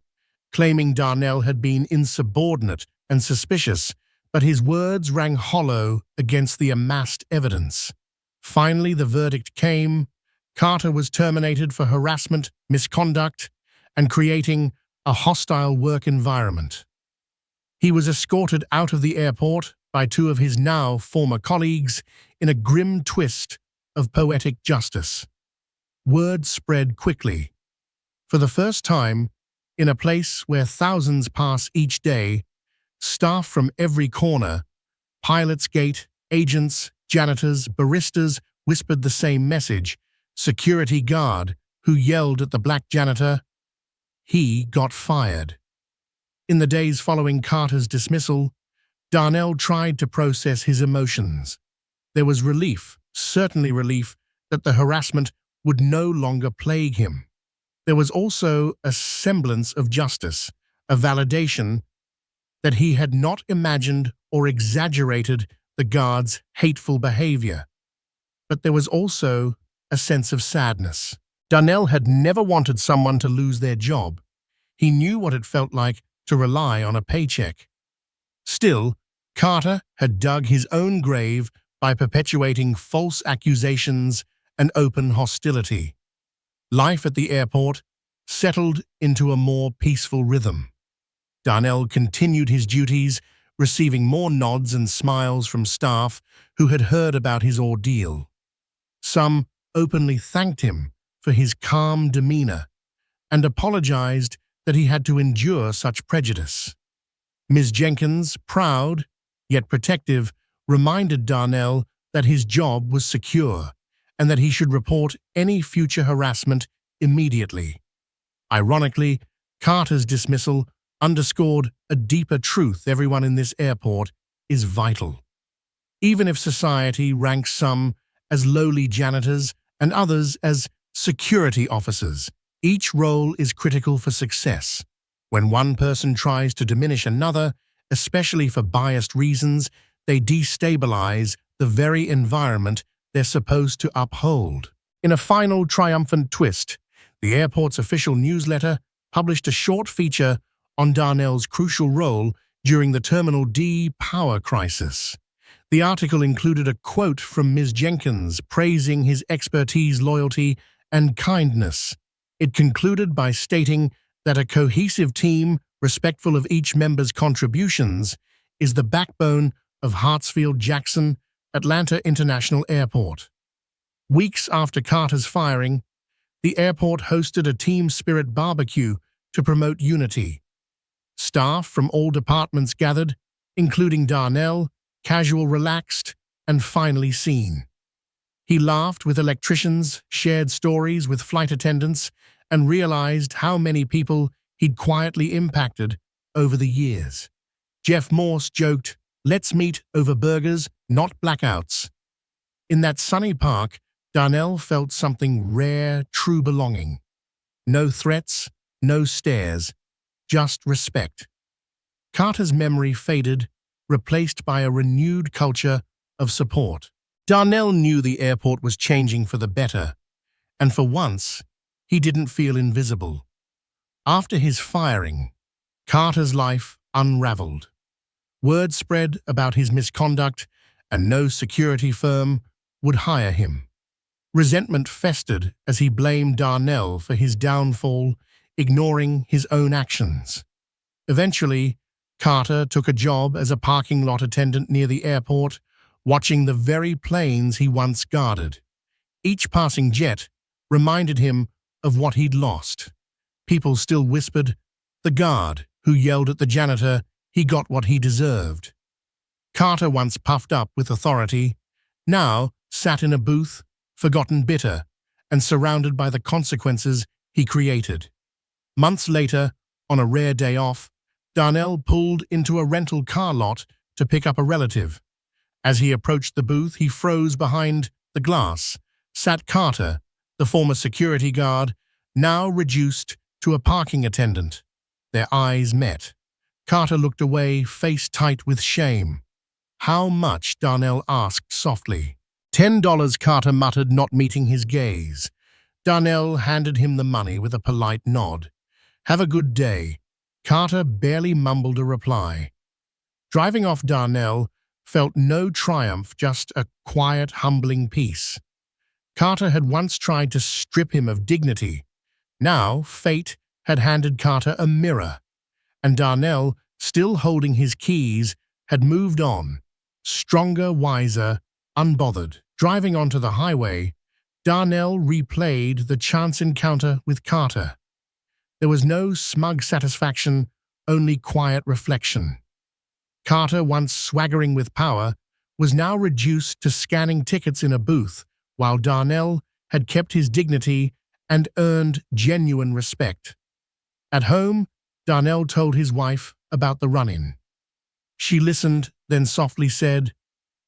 claiming Darnell had been insubordinate and suspicious, but his words rang hollow against the amassed evidence. Finally, the verdict came. Carter was terminated for harassment, misconduct, and creating a hostile work environment. He was escorted out of the airport by two of his now former colleagues in a grim twist of poetic justice. Word spread quickly. For the first time, in a place where thousands pass each day, staff from every corner, pilots gate, agents, janitors, baristas, whispered the same message. Security guard who yelled at the black janitor, he got fired. In the days following Carter's dismissal, Darnell tried to process his emotions. There was relief, certainly relief, that the harassment would no longer plague him. There was also a semblance of justice, a validation that he had not imagined or exaggerated the guard's hateful behavior. But there was also a sense of sadness. Darnell had never wanted someone to lose their job. He knew what it felt like to rely on a paycheck. Still, Carter had dug his own grave by perpetuating false accusations and open hostility. Life at the airport settled into a more peaceful rhythm. Darnell continued his duties, receiving more nods and smiles from staff who had heard about his ordeal. Some openly thanked him for his calm demeanor and apologized that he had to endure such prejudice. Ms. Jenkins, proud yet protective, reminded Darnell that his job was secure and that he should report any future harassment immediately. Ironically, Carter's dismissal underscored a deeper truth: everyone in this airport is vital. Even if society ranks some as lowly janitors and others as security officers, each role is critical for success. When one person tries to diminish another, especially for biased reasons, they destabilize the very environment they're supposed to uphold. In a final triumphant twist, the airport's official newsletter published a short feature on Darnell's crucial role during the Terminal D power crisis. The article included a quote from Ms. Jenkins praising his expertise, loyalty, and kindness. It concluded by stating that a cohesive team, respectful of each member's contributions, is the backbone of Hartsfield-Jackson Atlanta International Airport. Weeks after Carter's firing, the airport hosted a team spirit barbecue to promote unity. Staff from all departments gathered, including Darnell, casual, relaxed, and finally seen. He laughed with electricians, shared stories with flight attendants, and realized how many people he'd quietly impacted over the years. Jeff Morse joked, "Let's meet over burgers, not blackouts." In that sunny park, Darnell felt something rare, true belonging. No threats, no stares, just respect. Carter's memory faded, replaced by a renewed culture of support. Darnell knew the airport was changing for the better, and for once, he didn't feel invisible. After his firing, Carter's life unraveled. Word spread about his misconduct, and no security firm would hire him. Resentment festered as he blamed Darnell for his downfall, ignoring his own actions. Eventually, Carter took a job as a parking lot attendant near the airport, watching the very planes he once guarded. Each passing jet reminded him of what he'd lost. People still whispered, "The guard who yelled at the janitor, he got what he deserved." Carter, once puffed up with authority, now sat in a booth, forgotten, bitter, and surrounded by the consequences he created. Months later, on a rare day off, Darnell pulled into a rental car lot to pick up a relative. As he approached the booth, he froze behind the glass. Sat Carter, the former security guard, now reduced to a parking attendant. Their eyes met. Carter looked away, face tight with shame. "How much?" Darnell asked softly. $10, Carter muttered, not meeting his gaze. Darnell handed him the money with a polite nod. "Have a good day." Carter barely mumbled a reply. Driving off, Darnell felt no triumph, just a quiet, humbling peace. Carter had once tried to strip him of dignity. Now, fate had handed Carter a mirror, and Darnell, still holding his keys, had moved on, stronger, wiser, unbothered. Driving onto the highway, Darnell replayed the chance encounter with Carter. There was no smug satisfaction, only quiet reflection. Carter, once swaggering with power, was now reduced to scanning tickets in a booth, while Darnell had kept his dignity and earned genuine respect. At home, Darnell told his wife about the run-in. She listened, then softly said,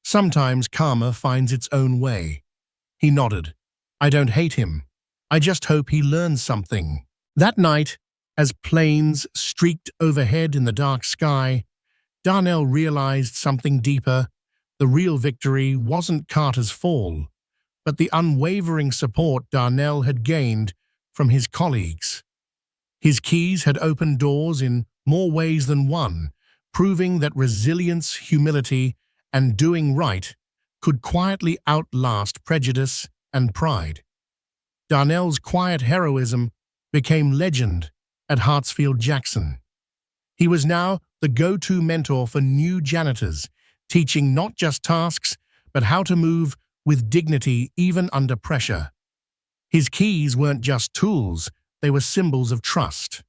"Sometimes karma finds its own way." He nodded. "I don't hate him. I just hope he learns something." That night, as planes streaked overhead in the dark sky, Darnell realized something deeper. The real victory wasn't Carter's fall, but the unwavering support Darnell had gained from his colleagues. His keys had opened doors in more ways than one, proving that resilience, humility, and doing right could quietly outlast prejudice and pride. Darnell's quiet heroism became legend at Hartsfield-Jackson. He was now the go-to mentor for new janitors, teaching not just tasks, but how to move with dignity even under pressure. His keys weren't just tools, they were symbols of trust.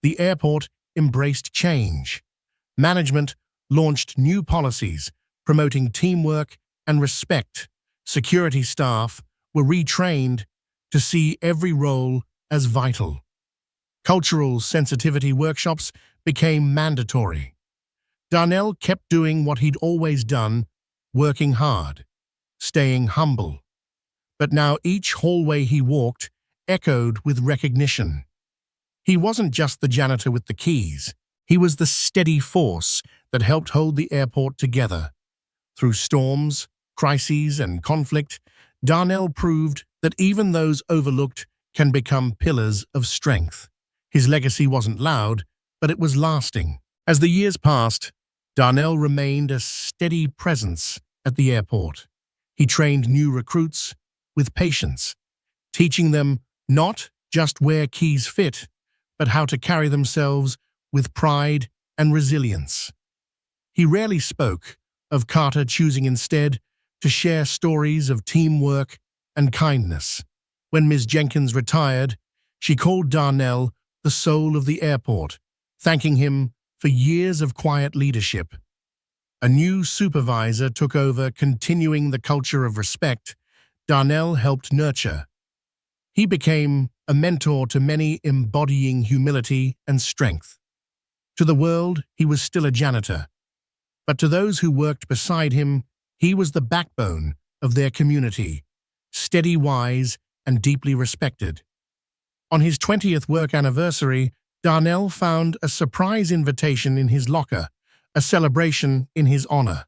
The airport embraced change. Management launched new policies, promoting teamwork and respect. Security staff were retrained to see every role as vital. Cultural sensitivity workshops became mandatory. Darnell kept doing what he'd always done, working hard, staying humble. But now each hallway he walked echoed with recognition. He wasn't just the janitor with the keys. He was the steady force that helped hold the airport together. Through storms, crises, and conflict, Darnell proved that even those overlooked can become pillars of strength. His legacy wasn't loud, but it was lasting. As the years passed, Darnell remained a steady presence at the airport. He trained new recruits with patience, teaching them not just where keys fit, but how to carry themselves with pride and resilience. He rarely spoke of Carter, choosing instead to share stories of teamwork and kindness. When Ms. Jenkins retired, she called Darnell the soul of the airport, thanking him for years of quiet leadership. A new supervisor took over, continuing the culture of respect Darnell helped nurture. He became a mentor to many, embodying humility and strength. To the world, he was still a janitor, but to those who worked beside him, he was the backbone of their community, steady, wise, and deeply respected. On his 20th work anniversary, Darnell found a surprise invitation in his locker, a celebration in his honor.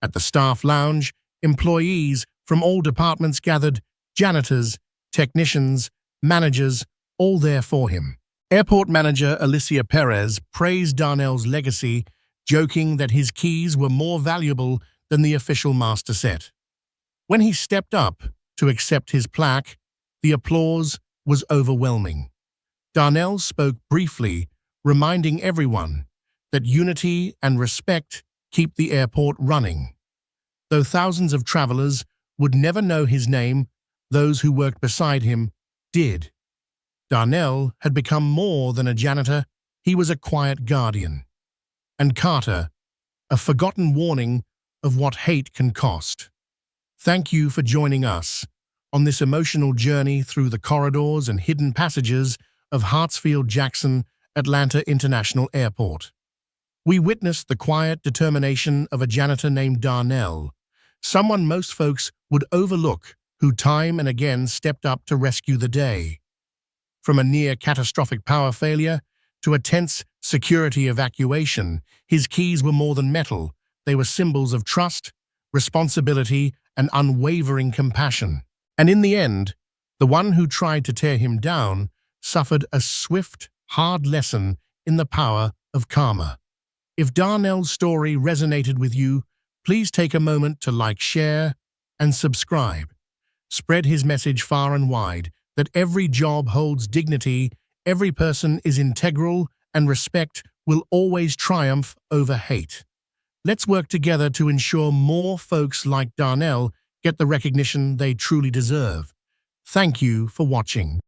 At the staff lounge, employees from all departments gathered, janitors, technicians, managers, all there for him. Airport manager Alicia Perez praised Darnell's legacy, joking that his keys were more valuable than the official master set. When he stepped up to accept his plaque, the applause was overwhelming. Darnell spoke briefly, reminding everyone that unity and respect keep the airport running. Though thousands of travelers would never know his name, those who worked beside him did. Darnell had become more than a janitor, he was a quiet guardian. And Carter, a forgotten warning of what hate can cost. Thank you for joining us on this emotional journey through the corridors and hidden passages of Hartsfield-Jackson Atlanta International Airport. We witnessed the quiet determination of a janitor named Darnell, someone most folks would overlook, who time and again stepped up to rescue the day. From a near-catastrophic power failure to a tense security evacuation, his keys were more than metal. They were symbols of trust, responsibility, and unwavering compassion. And in the end, the one who tried to tear him down suffered a swift, hard lesson in the power of karma. If Darnell's story resonated with you, please take a moment to like, share, and subscribe. Spread his message far and wide, that every job holds dignity, every person is integral, and respect will always triumph over hate. Let's work together to ensure more folks like Darnell get the recognition they truly deserve. Thank you for watching.